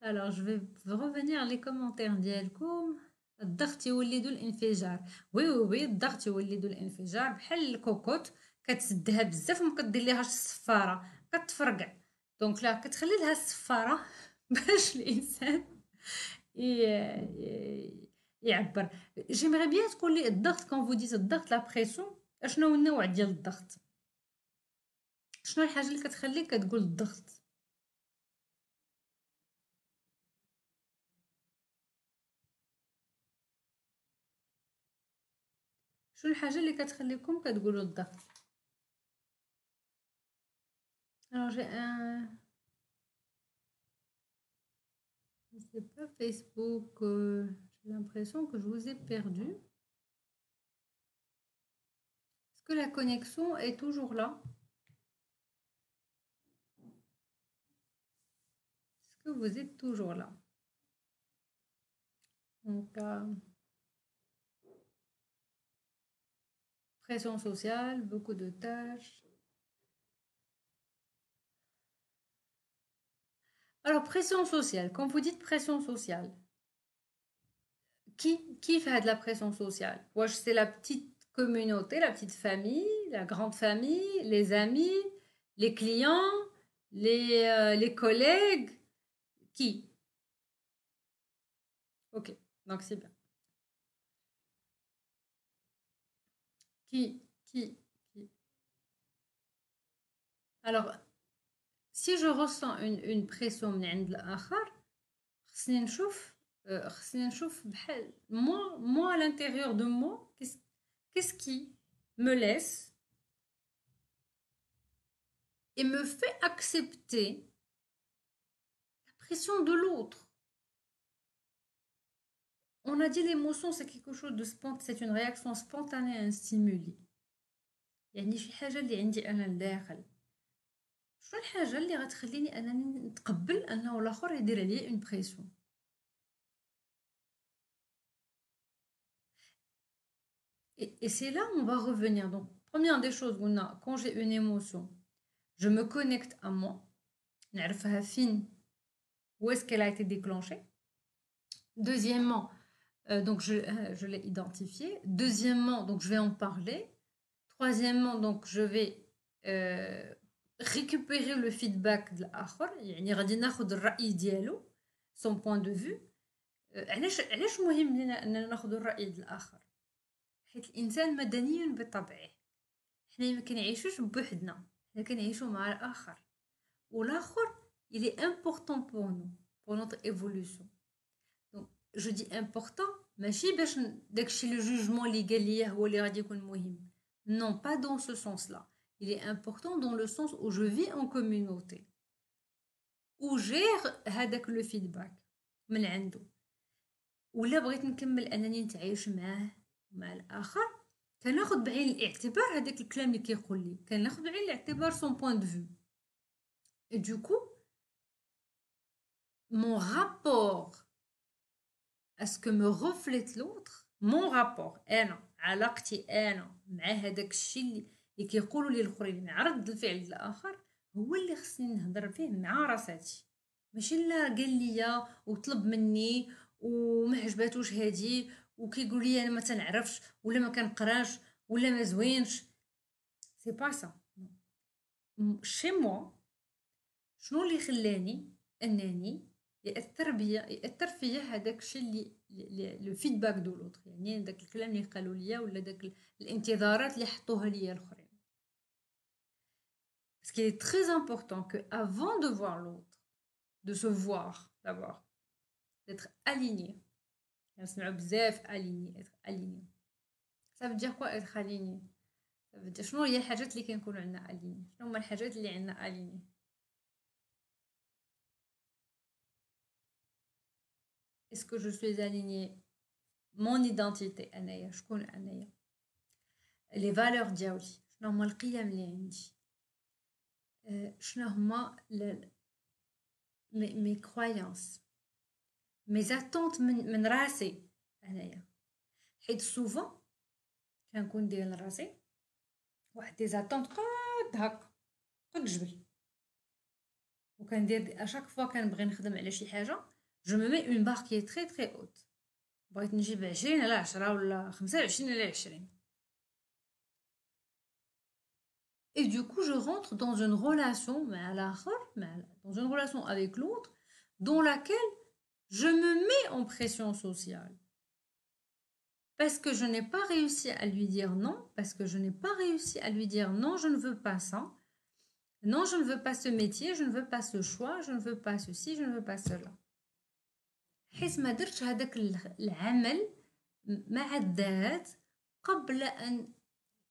alors je vais revenir les commentaires ديالكم. الضغط يولد الانفجار. وي وي وي الضغط يولد الانفجار بحال الكوكوط كتسدها بزاف وما كدير ليهاش الصفاره كتفرقع. دونك لا كتخلي لها الصفاره باش الانسان يعبر. جيمري بيان تقول لي الضغط كون فو ديت الضغط لا بريسيون اشنو هو النوع ديال الضغط، شنو الحاجه اللي كتخليك كتقول الضغط. شنو الحاجه اللي كتخليكم كتقولوا الضغط. alors j'ai un je sais pas Facebook, j'ai l'impression que je vous ai perdu. Est-ce que la connexion est toujours là? Est-ce que vous êtes toujours là? Donc pression sociale, beaucoup de tâches. Alors pression sociale, quand vous dites pression sociale, qui fait de la pression sociale? Moi, c'est la petite communauté, la petite famille, la grande famille, les amis, les clients, les collègues. Qui? Ok, donc c'est bien. qui, qui. Alors, si je ressens une pression من عند الآخر خصني نشوف بحال moi à l'intérieur de moi qu'est-ce qui me laisse et me fait accepter la pression de l'autre. On a dit l'émotion c'est quelque chose de c'est une réaction spontanée à un stimuli. يعني شي حاجة اللي عندي أنا لداخل. شنو الحاجة اللي غتخليني أنني نتقبل أنه الآخر يدير عليا une pression. Et c'est là où on va revenir. Donc, première des choses, quand j'ai une émotion, je me connecte à moi. نعرفها فين où est-ce qu'elle a été déclenchée. Deuxièmement, donc je l'ai identifiée. Deuxièmement, donc je vais en parler. Troisièmement, donc je vais récupérer le feedback de l'autre. يعني غادي ناخذ الرأي ديالو son point de vue. علاش مهم لنا أننا ناخذ الرأي ديال الآخر؟ حيت الإنسان مدني بطبعه. حنا ما كنعيشوش بوحدنا، حنا كنعيشو مع الآخر. والآخر il est important pour nous, pour notre évolution. Donc je dis important ماشي باش داكشي le jugement اللي قال ليا هو اللي غادي يكون مهم. Non, pas dans ce sens-là. Il est important dans le sens où je vis en communauté, où gère هذاك le feedback من عنده. ولا بغيت نكمل انني نتعايش معاه مع الاخر كناخذ بعين الاعتبار هذاك الكلام اللي كيقول لي كناخذ بعين الاعتبار son point de vue. Et du coup mon rapport à ce que me reflète l'autre, mon rapport انا علاقتي انا مع هذاك الشيء اللي كيقولوا لي الاخرين مع رد الفعل ديال الاخر هو اللي خصني نهضر فيه مع راساتي. ماشي لا قال ليا وطلب مني وما عجباتوش هادي وكيقول لي انا ما تنعرفش ولا ما كنقراش ولا ما زوينش. سي با سا. شي موا شنو اللي خلاني انني ياثر فيا هذاك الشيء اللي لو فيدباك دو لوتر، يعني داك الكلام اللي قالوا ليا ولا داك الانتظارات اللي حطوها ليا الاخرين. Parce qu'il est très important que avant de voir l'autre, de se voir d'abord, d'être aligné. نسمعوا بزاف aligné, être aligné. Ça veut dire quoi être aligné? Ça veut dire شنو هي الحاجات اللي كنكونوا عندنا aligné؟ شنو هما الحاجات اللي عندنا aligné؟ Est-ce que je suis alignée mon identité انايا شكون انايا؟ les valeurs ديالي شنو هما القيم اللي عندي؟ شنو هما mes croyances mes attentes من راسي انايا. حيت سوفون كنكون داير راسي واحد دي زاتونط قد هكا قد الجبل وكندير اشاك فوا كنبغي نخدم على شي حاجه جو مي اون بار كي تري تري اوت. بغيت نجيب 20 على 10 ولا 25 على 20. Et du coup, je rentre dans une relation dans une relation avec l'autre dans laquelle je me mets en pression sociale. Parce que je n'ai pas réussi à lui dire non, parce que je n'ai pas réussi à lui dire non, je ne veux pas ça. Non, je ne veux pas ce métier, je ne veux pas ce choix, je ne veux pas ceci, je ne veux pas cela. حيت ما درتش هذاك العمل مع الذات قبل أن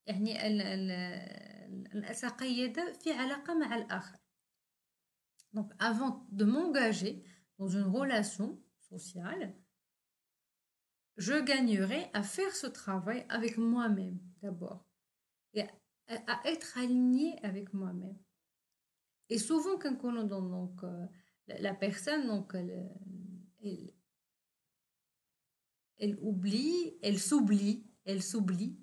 يعني أن أتقيد في علاقة مع الآخر. Donc avant de m'engager dans une relation sociale, je gagnerai à faire ce travail avec moi-même d'abord et à être aligné avec moi-même. Et souvent quand on donc la personne donc elle oublie, elle s'oublie,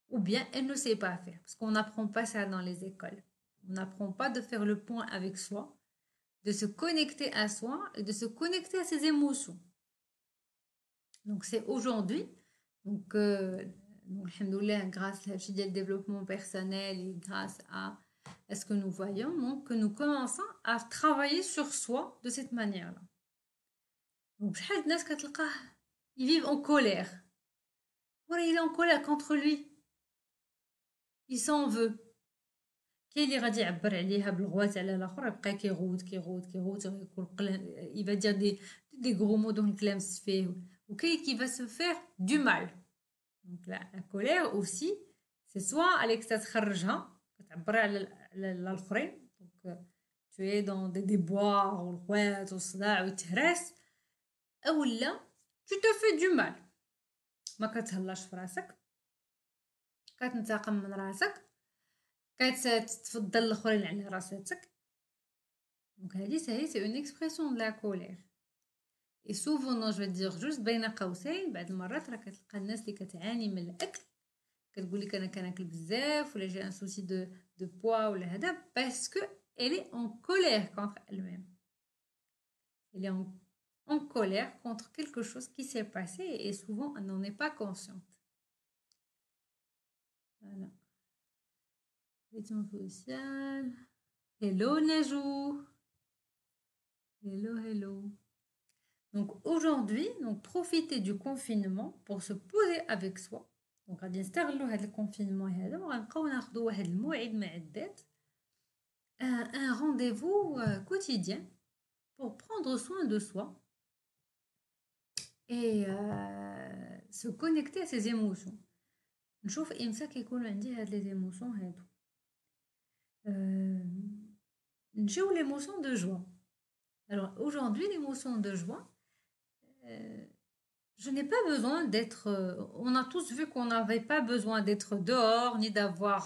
ou bien elle ne sait pas faire parce qu'on n'apprend pas ça dans les écoles. On n'apprend pas de faire le point avec soi, de se connecter à soi et de se connecter à ses émotions. Donc c'est aujourd'hui donc alhamdoulilah grâce à le développement personnel et grâce à ce que nous voyons donc que nous commençons à travailler sur soi de cette manière-là. Donc شحال de ناس كتلقاه ils vivent en colère. il est en colère contre lui. Il s'en veut. كاين اللي غادي يعبر عليها بالغوات على الاخر يبقى كيغوت il va dire des gros mots dans le كلام سفيه وكاين qui va se faire du mal. Donc la colère aussi c'est soit عليك تخرجها كتعبر على الاخرين. Donc tu es dans des déboires والغوات والصداع والتهراس اولا tu te fais du mal ما كتهلاش في راسك كتنتقم من راسك كتفضل الاخرين على راساتك. دونك هذه c'est une expression de la colère. et souvent non je vais dire juste بين قوسين بعض المرات راه كتلقى الناس اللي كتعاني من الاكل كتقول لك انا كناكل بزاف ولا جي ان سوسي دو بوا ولا هذا باسكو elle est en colère contre elle-même. elle est en colère contre quelque chose qui s'est passé et souvent elle n'en est pas consciente. Voilà. Rythme social. Hello Najou. Hello. Donc aujourd'hui, profitez du confinement pour se poser avec soi. Donc غادي نستغلوا هذا الكونفينمون هذا وغنبقاو ناخذوا واحد الموعد مع الذات un rendez-vous quotidien pour prendre soin de soi et se connecter à ses émotions. نشوف امتى كيكونوا عندي هاد لي émotions هادو. نجيو l'émotion de joie. Alors aujourd'hui, l'émotion de joie, je n'ai pas besoin d'être... on a tous vu qu'on n'avait pas besoin d'être dehors, ni d'avoir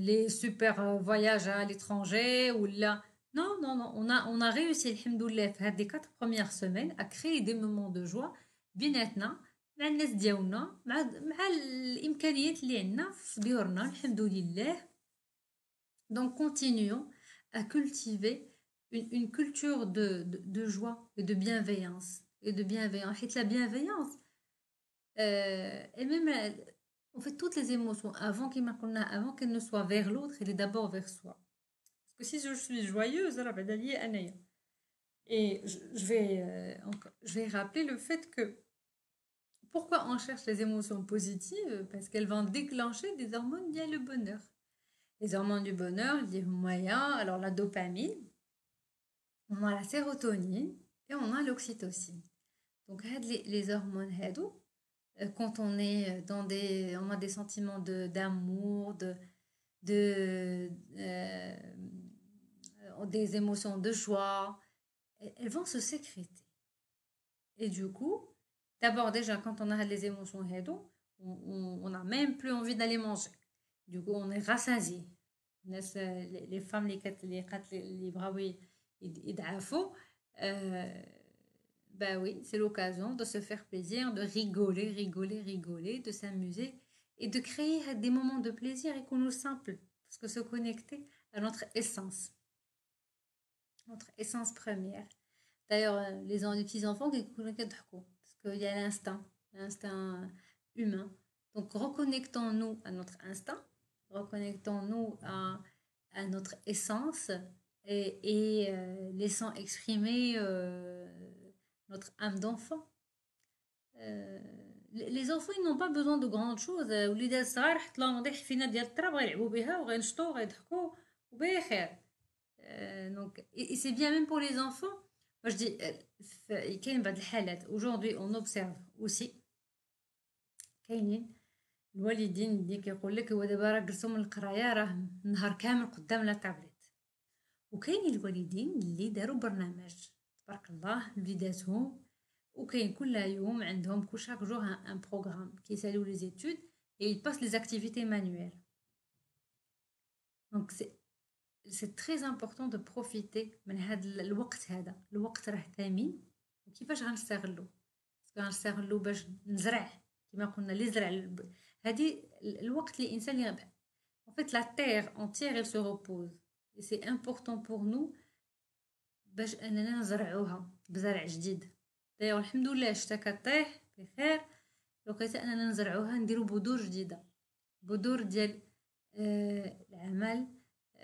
les super voyages à l'étranger. Ou là. Non, on a réussi, alhamdoulilah, les 4 premières semaines, à créer des moments de joie, بيناتنا مع الناس ديالنا مع الإمكانيات اللي عندنا في ديورنا الحمد لله. Donc continuons à cultiver une culture de joie et de bienveillance. Et de bienveillance. Et la bienveillance, et même, en fait, toutes les émotions, avant qu'elles ne soient vers l'autre, elle est d'abord vers soi. Parce que si je suis joyeuse, et je vais rappeler le fait que pourquoi on cherche les émotions positives? Parce qu'elles vont déclencher des hormones liées au bonheur. Les hormones du bonheur, les moyens, alors la dopamine, on a la sérotonine et on a l'oxytocine. Donc les hormones quand on est on a des sentiments d'amour, des émotions de joie, elles vont se sécréter. Et du coup, d'abord déjà quand on a les émotions on n'a même plus envie d'aller manger. Du coup, on est rassasié. Les femmes les bravouilles bah oui, c'est l'occasion de se faire plaisir, de rigoler, de s'amuser et de créer des moments de plaisir et qu'on nous simple, parce que se connecter à notre essence première. D'ailleurs, les petits-enfants qui parce qu'il y a l'instinct humain. Donc reconnectons-nous à notre instinct, reconnectons-nous à notre essence et laissons exprimer notre âme d'enfant. Les enfants ils n'ont pas besoin de grandes choses. وليدات صغار حط لهم ضيح فينا ديال التراب غيلعبوا بها وغينشطوا وغيضحكوا وبخير. Donc et c'est bien même pour les enfants. Moi je dis كاين بعض الحالات aujourd'hui on observe aussi كاينين الوالدين اللي كيقول لك هو دابا راه جلسوا من القرايه راه نهار كامل قدام لا تابلت. وكاين الوالدين اللي داروا برنامج تبارك الله لوليداتهم وكاين كل يوم عندهم كل chaque jour un programme كيساليو les études et ils passent les activités manuelles. Donc c'est très important de profiter من هذا الوقت. هذا الوقت راه ثمين وكيفاش غنستغلو غنستغلو باش نزرع كما قلنا اللي زرع هذه الوقت اللي الانسان يربح. En fait la terre entière elle se repose et c'est important pour nous باش اننا نزرعوها بزرع جديد. دايوغ الحمد لله الشتا كطيح بخير لقيت اننا نزرعوها نديرو بذور جديده بذور ديال العمل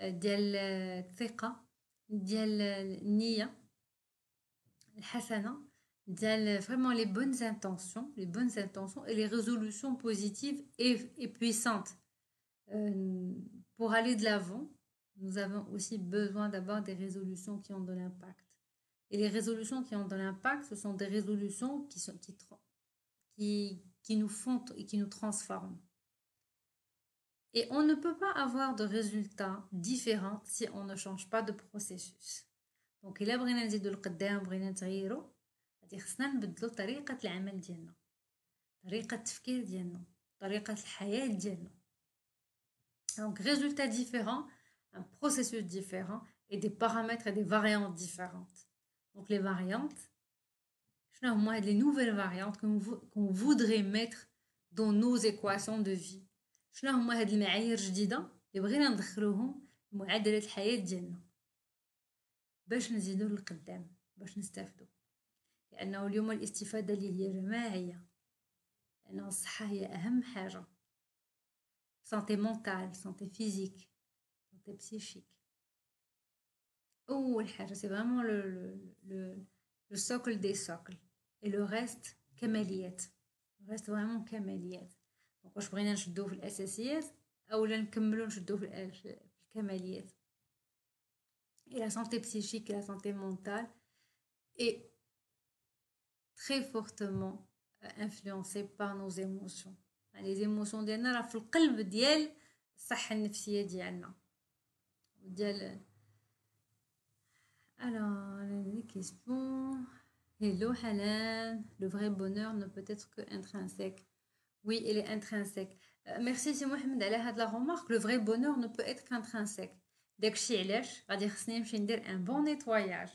ديال الثقه ديال النيه الحسنه vraiment les bonnes intentions et les résolutions positives et puissantes. Pour aller de l'avant, nous avons aussi besoin d'avoir des résolutions qui ont de l'impact. Et les résolutions qui ont de l'impact, ce sont des résolutions qui nous font et qui nous transforment. Et on ne peut pas avoir de résultats différents si on ne change pas de processus. Donc إلا بغينا نزيدو لقدام بغينا نتغيرو غادي خصنا نبدلو طريقة العمل ديالنا، طريقة التفكير ديالنا، طريقة الحياة ديالنا. Donc résultats différents, un processus différent et des paramètres et des variantes différentes. Donc les variantes, شنو هما هاد les nouvelles variantes qu'on voudrait mettre dans nos équations de vie. شنو هما هاد المعايير الجديدة اللي بغينا ندخلوهم لمعادلة الحياة ديالنا باش نزيدو للقدام، باش نستافدو. لأنه اليوم الاستفادة اللي هي جماعية، لأنه الصحة هي أهم حاجة. santé mentale, santé physique, santé psychique. أول حاجة c'est vraiment le socle des socles. Et le reste كماليات. Le reste vraiment كماليات. Donc واش بغينا نشدو في الأساسيات أولا نكملو نشدو في الكماليات. Et la santé psychique et la santé mentale est très fortement influencée par nos émotions. Les émotions ديالنا راه في القلب ديال الصحة النفسية ديالنا ديال. Alors les questions. Hello Hanan, le vrai bonheur ne peut être que intrinsèque. Oui, il est intrinsèque. Merci سي محمد على هاد لا remarque. Le vrai bonheur ne peut être qu'intrinsèque. داكشي علاش غادي خصني نمشي ندير ان بون نيتواياج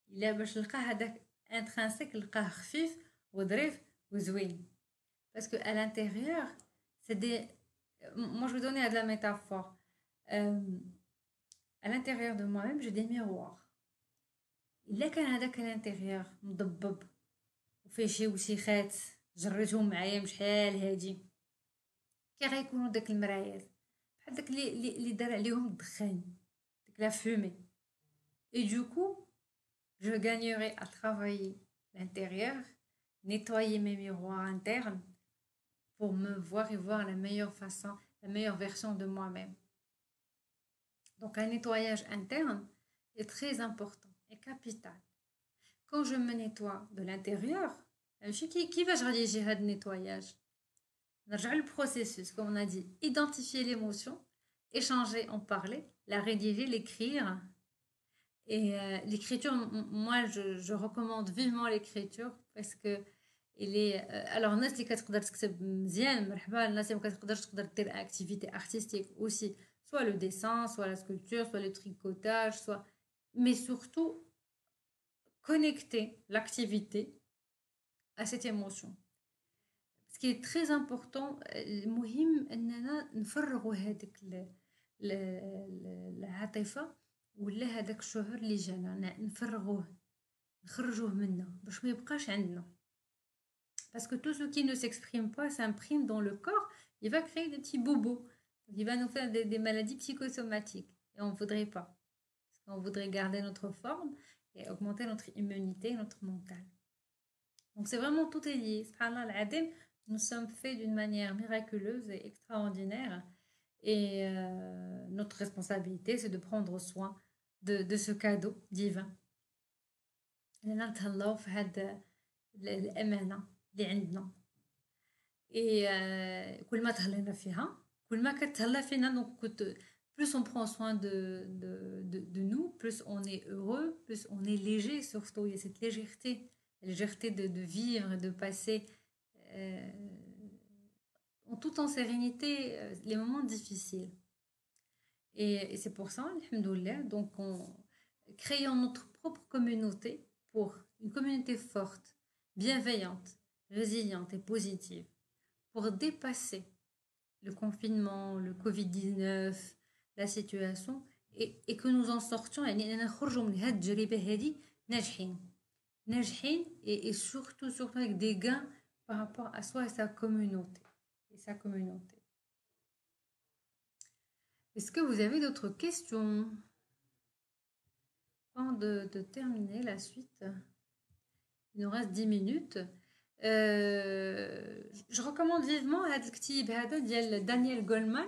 الا باش نلقى هذاك انترانسيك نلقاه خفيف وظريف وزوين. Parce que à l'intérieur, c'est des... Moi, je vais donner de la métaphore. À l'intérieur de moi-même, j'ai des miroirs. إلا كان هذاك الانتيريور مضبب وفيه شي وسيخات جريتهم معايا شحال هادي، كي غيكونوا داك المرايات بحال داك اللي دار عليهم الدخان، داك لا فومي. Et du coup, je gagnerai à travailler l'intérieur, nettoyer mes miroirs internes pour me voir et voir la meilleure façon, la meilleure version de moi-même. Donc un nettoyage interne est très important et capital. Quand je me nettoie de l'intérieur, qui va réaliser ce nettoyage? Le processus, comme on a dit, identifier l'émotion, échanger, en parler, la rédiger, l'écrire. Et l'écriture, moi je recommande vivement l'écriture parce que il est alors الناس اللي كتقدر تكتب مزيان مرحبا، الناس اللي ما كتقدرش تقدر دير activité artistique aussi, soit le dessin, soit la sculpture, soit le tricotage, soit mais surtout connecter l'activité à cette émotion. Ce qui est très important, المهم اننا نفرغوا هذيك العاطفه ولا هذاك الشعور اللي جانا نفرغوه نخرجوه منا باش ما يبقاش عندنا. Parce que tout ce qui ne s'exprime pas s'imprime dans le corps, il va créer des petits bobos, il va nous faire des maladies psychosomatiques et on ne voudrait pas. Parce qu'on voudrait garder notre forme et augmenter notre immunité, notre mental. Donc c'est vraiment tout est lié. Subhanallah al-Adim, nous sommes faits d'une manière miraculeuse et extraordinaire et notre responsabilité c'est de prendre soin de ce cadeau divin. نتهلاو في هاد الأمانة اللي عندنا. Et كل ما تهلينا فيها كل ما كتهلا فينا. Donc plus on prend soin de nous, plus on est heureux, plus on est léger. Surtout il y a cette légèreté, la légèreté de vivre, de passer en toute en sérénité les moments difficiles. Et c'est pour ça, alhamdoulilah, donc créons notre propre communauté pour une communauté forte, bienveillante, résiliente et positive, pour dépasser le confinement, le Covid-19, la situation, et que nous en sortions, et surtout avec des gains par rapport à soi et sa communauté. Est-ce que vous avez d'autres questions? Avant de terminer la suite, il nous reste 10 minutes. Je recommande vivement هذا الكتيب هذا ديال دانيال جولمان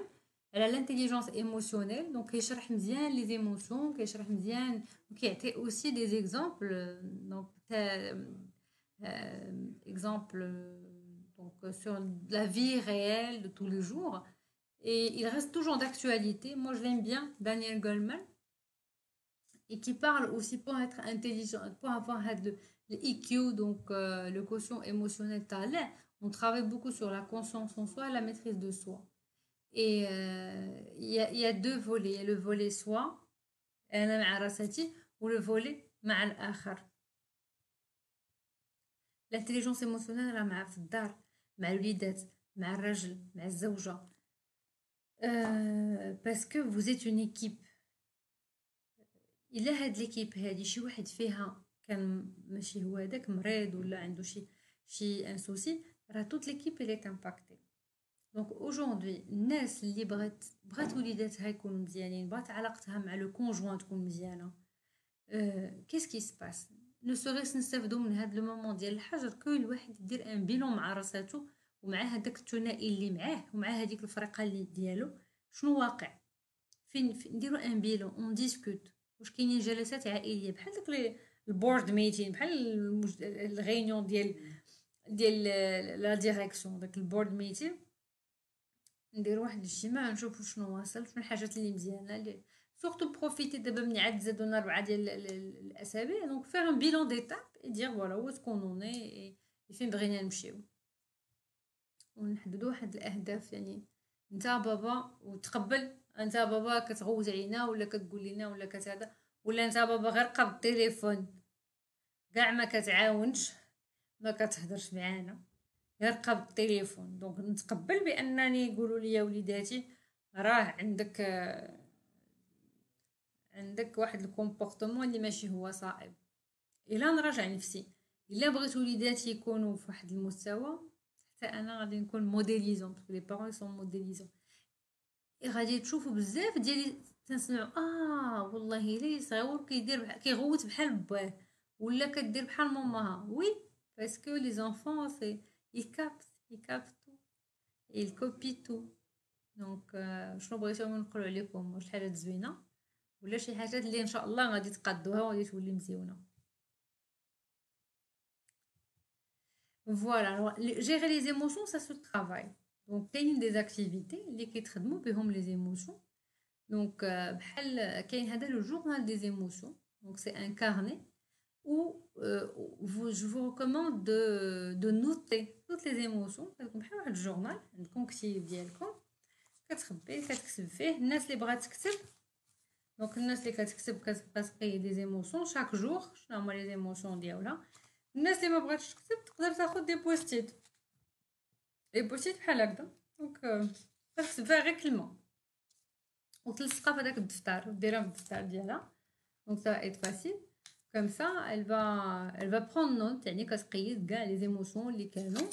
على l'intelligence émotionnelle. Donc كيشرح مزيان les émotions, كيشرح مزيان وكيعطي aussi des exemples. Donc exemple donc sur la vie réelle de tous les jours, et il reste toujours d'actualité. Moi je l'aime bien, Daniel Goleman, et qui parle aussi pour être intelligent, pour avoir le EQ, donc le quotient émotionnel talent. On travaille beaucoup sur la conscience en soi et la maîtrise de soi. Et il y a deux volets. Il y a le volet soi, أنا مع راساتي, ou le volet مع الآخر. L'intelligence émotionnelle راه مع في الدار, مع الوليدات, مع الرجل, مع الزوجة. Parce que vous êtes une équipe. الا هاد ليكيب هادي شي واحد فيها كان ماشي هو هذاك مريض ولا عنده شي ان سوسي, راه توت ليكيب اللي تامباكتي. دونك اوجوردي الناس اللي بغات وليداتها يكونوا مزيانين, بغات علاقتها مع لو كونجوان تكون مزيانه, كيس كي سباس نو سوريس نستافدوا من هاد لو مومون ديال الحجر. كل واحد يدير ان بيلون مع راساتو ومع هذاك الثنائي اللي معاه ومع هذيك الفرقه اللي ديالو, شنو واقع, فين نديروا ان بيلون, اون ديسكوت. واش كاينين جلسات عائليه بحال داك البورد ميتين, بحال الغينيون ديال لا ديريكسيون, داك البورد ميتين, نديروا واحد الاجتماع نشوفوا شنو واصل, شنو الحاجات اللي مزيانه اللي سورتو بروفيتي دابا من عاد زادونا 4 ديال الاسابيع. دونك فير ان بيلون ديتاب اي دير فوالا وات كونوني فين بغينا نمشيو, ونحددوا واحد الاهداف. يعني انت بابا وتقبل, انت بابا كتغوت علينا ولا كتقول لنا ولا كتهذا, ولا انت بابا غير قبض التليفون كاع ما كتعاونش ما كتهضرش معانا, غير قبض التليفون. دونك نتقبل بانني يقولوا لي وليداتي راه عندك واحد الكومبورطمون اللي ماشي هو صائب. الا نراجع نفسي, الا بغيت وليداتي يكونوا في واحد المستوى, حتى انا غادي نكون موديليزون, باسكو لي بارون سون موديليزون. غادي تشوفوا بزاف ديالي تنسمعوا والله الا صغيور كيدير كيغوت بحال باه, ولا كدير بحال ماماها. وي باسكو لي زونفون سي يكابتو يكوبي تو. دونك شنو بغيتو نقولوا عليكم, واش حاجات زوينه ولا شي حاجات اللي ان شاء الله غادي تقادوها وغادي تولي مزيونه. Voilà, alors gérer les émotions, ça se travaille. Donc, كاينين des activités اللي كيتخدموا بهم les émotions. Donc, بحال كاين هذا le journal des émotions. Donc, c'est un carnet où je vous recommande de noter toutes les émotions. كتكون بحال واحد الجورنال عندكم كتيب ديالكم كتخبي كتكتب فيه. الناس اللي بغات تكتب, دونك الناس اللي كتكتب كتبقى تقي دي زيموسيون شاك جور شنو هما لي زيموسيون ديالها. الناس اللي ما بغاتش تكتب تقدر تاخذ دي بوستيت, لي بوستيت بحال هكذا. دونك كتكتب فيها غير كلمه وتلصقها في هذاك الدفتر وديرها في الدفتر ديالها. دونك ça va être facile comme ça. Elle va prendre note, يعني كتقيد كاع لي زيموسيون اللي كانوا.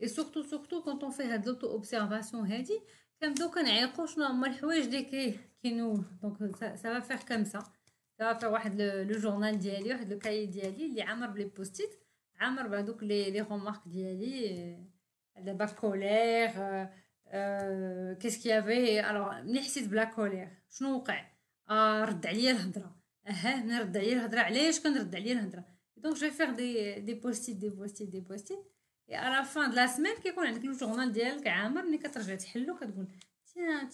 et surtout quand on fait هاد لوتو اوبسيرفاسيون هادي كنبداو كنعيقوا شنو هما الحوايج اللي كينو. دونك ça va faire comme ça. ça va faire واحد لو جورنال ديالي, واحد لو كاي ديالي اللي عامر بلي بوستيت, عامر بهذوك لي رومارك ديالي, دابا كولير كيس كي يافي. الوغ ملي حسيت بلا كولير شنو وقع, رد عليا الهضره, ملي رد عليا الهضره علاش كنرد عليا الهضره. دونك جو فيغ دي بوستيت اي على فان د لا سيمين كيكون عندك لو جورنال ديالك عامر. ملي كترجع تحلو كتقول تيان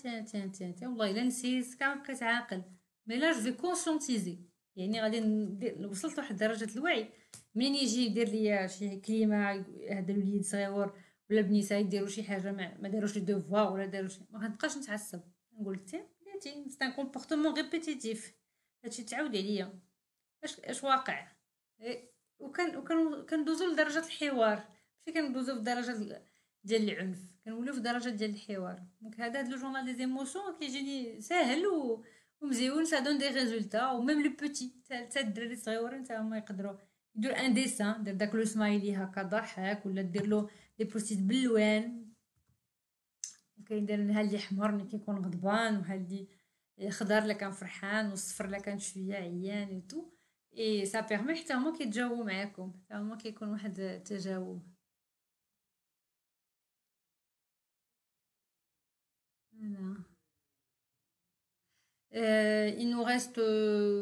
والله الا نسيت بقيت عاقل, مي لا جو في كونسيونتيزي. يعني غادي وصلت لواحد درجه الوعي. منين يجي يدير ليا شي كلمه, هذا الوليد صغيور ولا بنيته يديروا شي حاجه ما داروش لي دوفوار ولا داروا شي, ما غنبقاش نتعصب. نقول بلاتي سي ان كومبورطمون ريبيتيتيف, هادشي تعاود عليا اش واقع. كندوزو لدرجه الحوار, ماشي كندوزو في درجه ديال العنف, كنوليو في درجه ديال الحوار. دونك هذا لو جورنال دي زيموسيون كيجيني ساهل ومزيون, سا دون دي ريزولتا. وميم لو بوتي حتى الدراري الصغيورين حتى هما يقدروا يدير ان ديسان, دير داك لو سمايلي هكا ضحك, ولا دير له دي بوستيت باللوان. كاين نهار اللي حمر ملي كيكون غضبان, وها اللي خضر لا كان فرحان, والصفر لا كان شويه عيان وتو. et ça permet حتى هما كيتجاوبوا معاكم حتى هما كيكون واحد التجاوب. Voilà. Il nous reste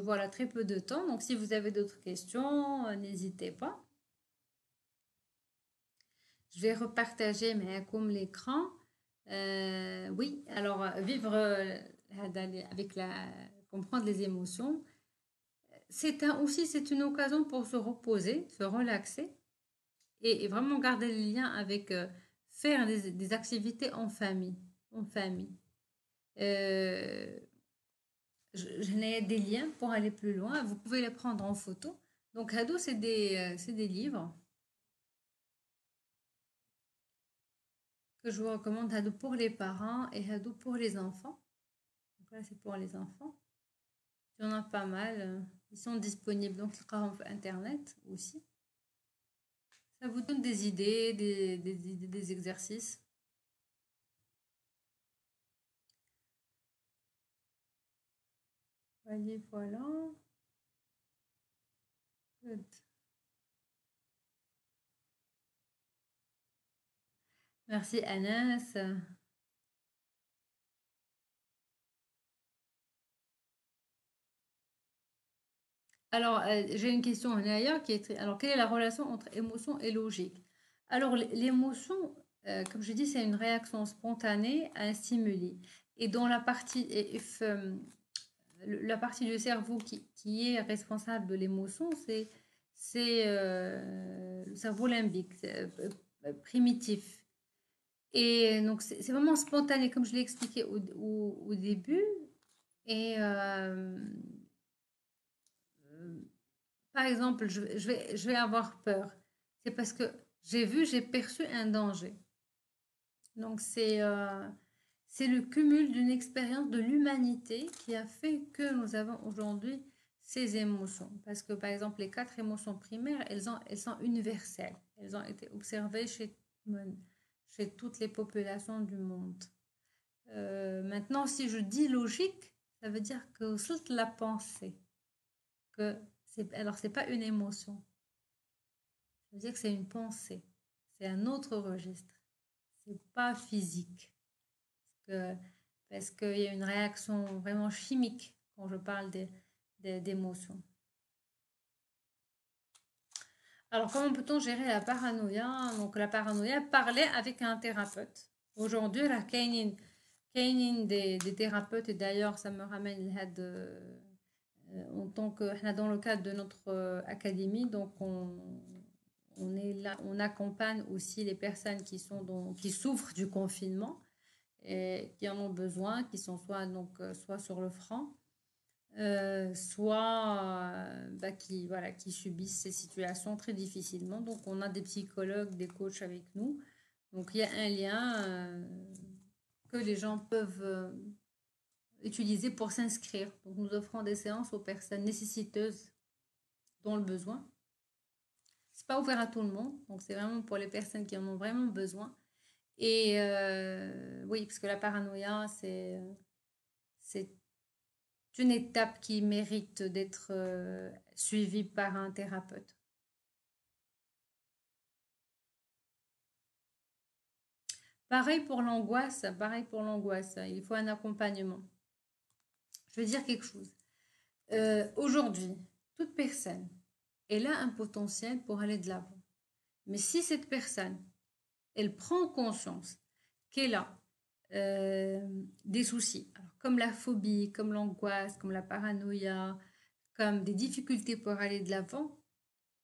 voilà, très peu de temps, donc si vous avez d'autres questions, n'hésitez pas. Je vais repartager معاكم l'écran. Oui, alors vivre avec comprendre les émotions, aussi c'est une occasion pour se reposer, se relaxer et vraiment garder le lien avec faire des activités en famille. En famille. Je n'ai des liens pour aller plus loin. Vous pouvez les prendre en photo. Donc, Hado, c'est des livres que je vous recommande. Hado pour les parents et Hado pour les enfants. Donc là, c'est pour les enfants. Il y en a pas mal. Ils sont disponibles donc sur Internet aussi. Ça vous donne des idées, des exercices. Voyez, voilà. Good. Merci Anas. Alors, j'ai une question d'ailleurs qui est alors, quelle est la relation entre émotion et logique? Alors, l'émotion, comme je dis, c'est une réaction spontanée à un stimuli. Et dans la partie du cerveau qui est responsable de l'émotion, c'est le cerveau limbique, primitif. Et donc, c'est vraiment spontané, comme je l'ai expliqué au début. Et par exemple, je vais avoir peur. C'est parce que j'ai perçu un danger. Donc, c'est le cumul d'une expérience de l'humanité qui a fait que nous avons aujourd'hui ces émotions. Parce que, par exemple, les 4 émotions primaires, elles sont universelles. Elles ont été observées chez toutes les populations du monde. Maintenant, si je dis logique, ça veut dire que c'est la pensée. Alors, c'est pas une émotion. Ça veut dire que c'est une pensée. C'est un autre registre. C'est pas physique. Parce qu'il y a une réaction vraiment chimique quand je parle d'émotions. Alors, comment peut-on gérer la paranoïa? Donc, la paranoïa, parler avec un thérapeute. Aujourd'hui, il y a des thérapeutes, et d'ailleurs, ça me ramène en tant que dans le cadre de notre académie, donc on est là, on accompagne aussi les personnes qui souffrent du confinement et qui en ont besoin, qui sont soit sur le front, soit qui subissent ces situations très difficilement. Donc on a des psychologues, des coachs avec nous. Donc il y a un lien que les gens peuvent utiliser pour s'inscrire. Donc nous offrons des séances aux personnes nécessiteuses dont le besoin. C'est pas ouvert à tout le monde, donc c'est vraiment pour les personnes qui en ont vraiment besoin. Et oui, parce que la paranoïa, c'est une étape qui mérite d'être suivie par un thérapeute. Pareil pour l'angoisse, il faut un accompagnement. Je veux dire quelque chose. Aujourd'hui, toute personne, elle a un potentiel pour aller de l'avant. Mais si cette personne, elle prend conscience qu'elle a des soucis, alors, comme la phobie, comme l'angoisse, comme la paranoïa, comme des difficultés pour aller de l'avant,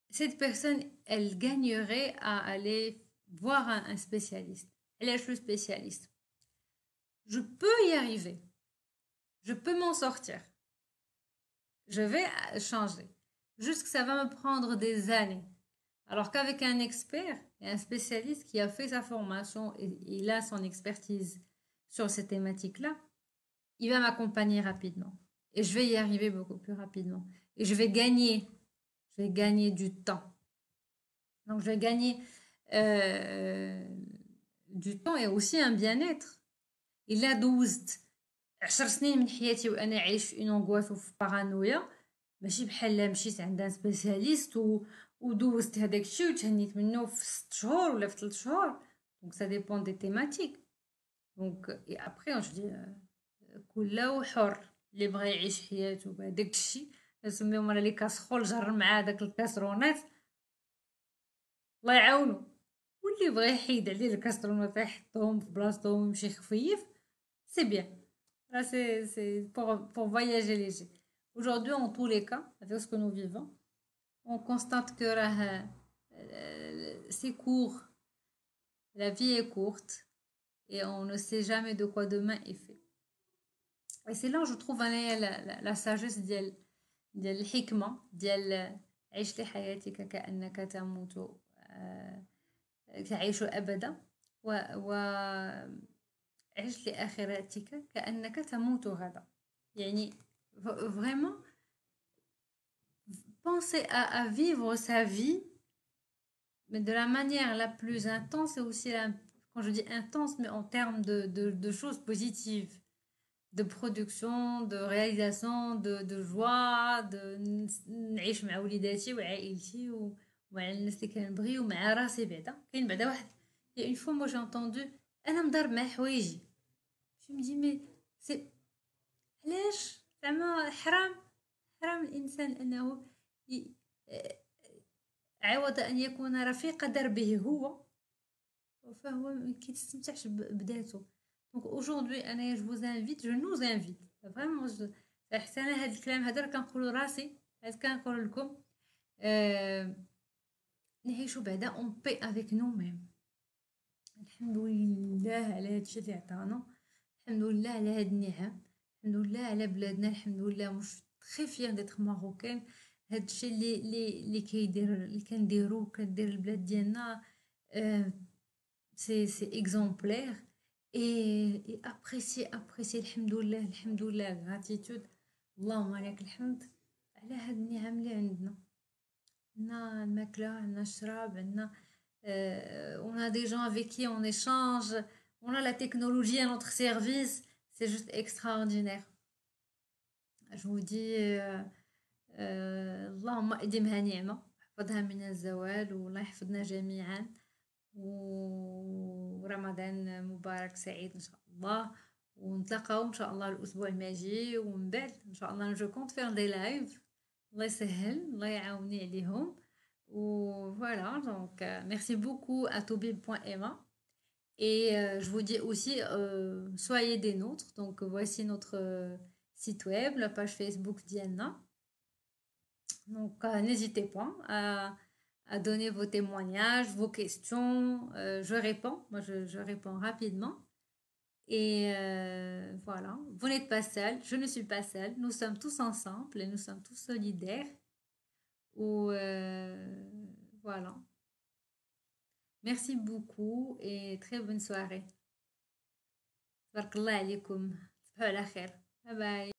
cette personne, elle gagnerait à aller voir un spécialiste. Elle est le spécialiste. Je peux y arriver. Je peux m'en sortir. Je vais changer. Juste que ça va me prendre des années. Alors qu'avec un expert et un spécialiste qui a fait sa formation et il a son expertise sur ces thématiques-là, il va m'accompagner rapidement. Et je vais y arriver beaucoup plus rapidement. Et je vais gagner du temps. Donc je vais gagner du temps et aussi un bien-être. إلا دوزت 10 سنين من حياتي وأنا عايش في une angoisse وفي paranoïa, ماشي بحال مشيت عند ان سبيسياليست ودوزت هداك الشيء وتهنيت منه في 6 شهور ولا في 3 شهور. دونك سا ديبون دي تيماتيك. دونك اي ابري جو دي كل حر اللي بغى يعيش حياته بهداك الشيء نسميهم انا لي كاسخول جر مع داك الكاسرونات الله يعاونو. واللي بغى يحيد عليه الكاسرونات يحطهم في بلاصتهم ويمشي يخفيف سي بيان. Là, c'est pour voyager léger. Aujourd'hui, en tous les cas, avec ce que nous vivons, on constate que c'est court, la vie est courte et on ne sait jamais de quoi demain est fait. Et c'est là où je trouve la sagesse ديال الحكمة ديال عيش لحياتك كأنك تموت تعيش أبدا وعيش لآخرتك كأنك تموت غدا. يعني vraiment penser à vivre sa vie mais de la manière la plus intense et aussi quand je dis intense mais en termes de choses positives, de production, de réalisation, de joie, de نعيش مع وليداتي وعائلتي ومع الناس اللي كنبغي ومع راسي بعدا. كاين بعدا واحد une fois moi j'ai entendu انا مضارب مع حوايجي. je me dis mais c'est علاش زعما حرام الانسان انه عوض ان يكون رفيق دربه هو فهو ما كيستمتعش بذاته. دونك aujourd'hui انا je vous invite je nous invite vraiment حتى انا هاد الكلام هذا راه كنقولو راسي هاد كنقول لكم نعيشوا بعدا اون بي افيك نو ميم. الحمد لله على هاد الشيء اللي عطانا، الحمد لله على هاد النعم، الحمد لله على بلادنا، الحمد لله مش تري فيير ديتر ماروكان. هاد الشيء اللي كندير البلاد ديالنا c'est exemplaire et apprécier الحمد لله gratitude. اللهم لك الحمد على هاد النعم اللي عندنا الماكلة، عندنا الشراب، عندنا on a des gens avec qui on échange, on a la technologie à notre service, c'est juste extraordinaire. Je vous dis اللهم اديمها نعمة، احفظها من الزوال، والله يحفظنا جميعا، ورمضان مبارك سعيد ان شاء الله، ونتلاقاو ان شاء الله الاسبوع الماجي، ومن بعد ان شاء الله جو كونت فير دي لايف. الله يسهل، الله يعاوني عليهم. Voilà, donc merci beaucoup à toubib.ma et je vous dis aussi soyez des nôtres. Donc voici notre site web, la page Facebook Diana. Donc n'hésitez pas à donner vos témoignages, vos questions. Je réponds, moi je réponds rapidement. Et voilà, vous n'êtes pas seul, je ne suis pas seule, nous sommes tous ensemble et nous sommes tous solidaires. Ou voilà. Merci beaucoup et très bonne soirée. Barakallah alaikum. Bye bye.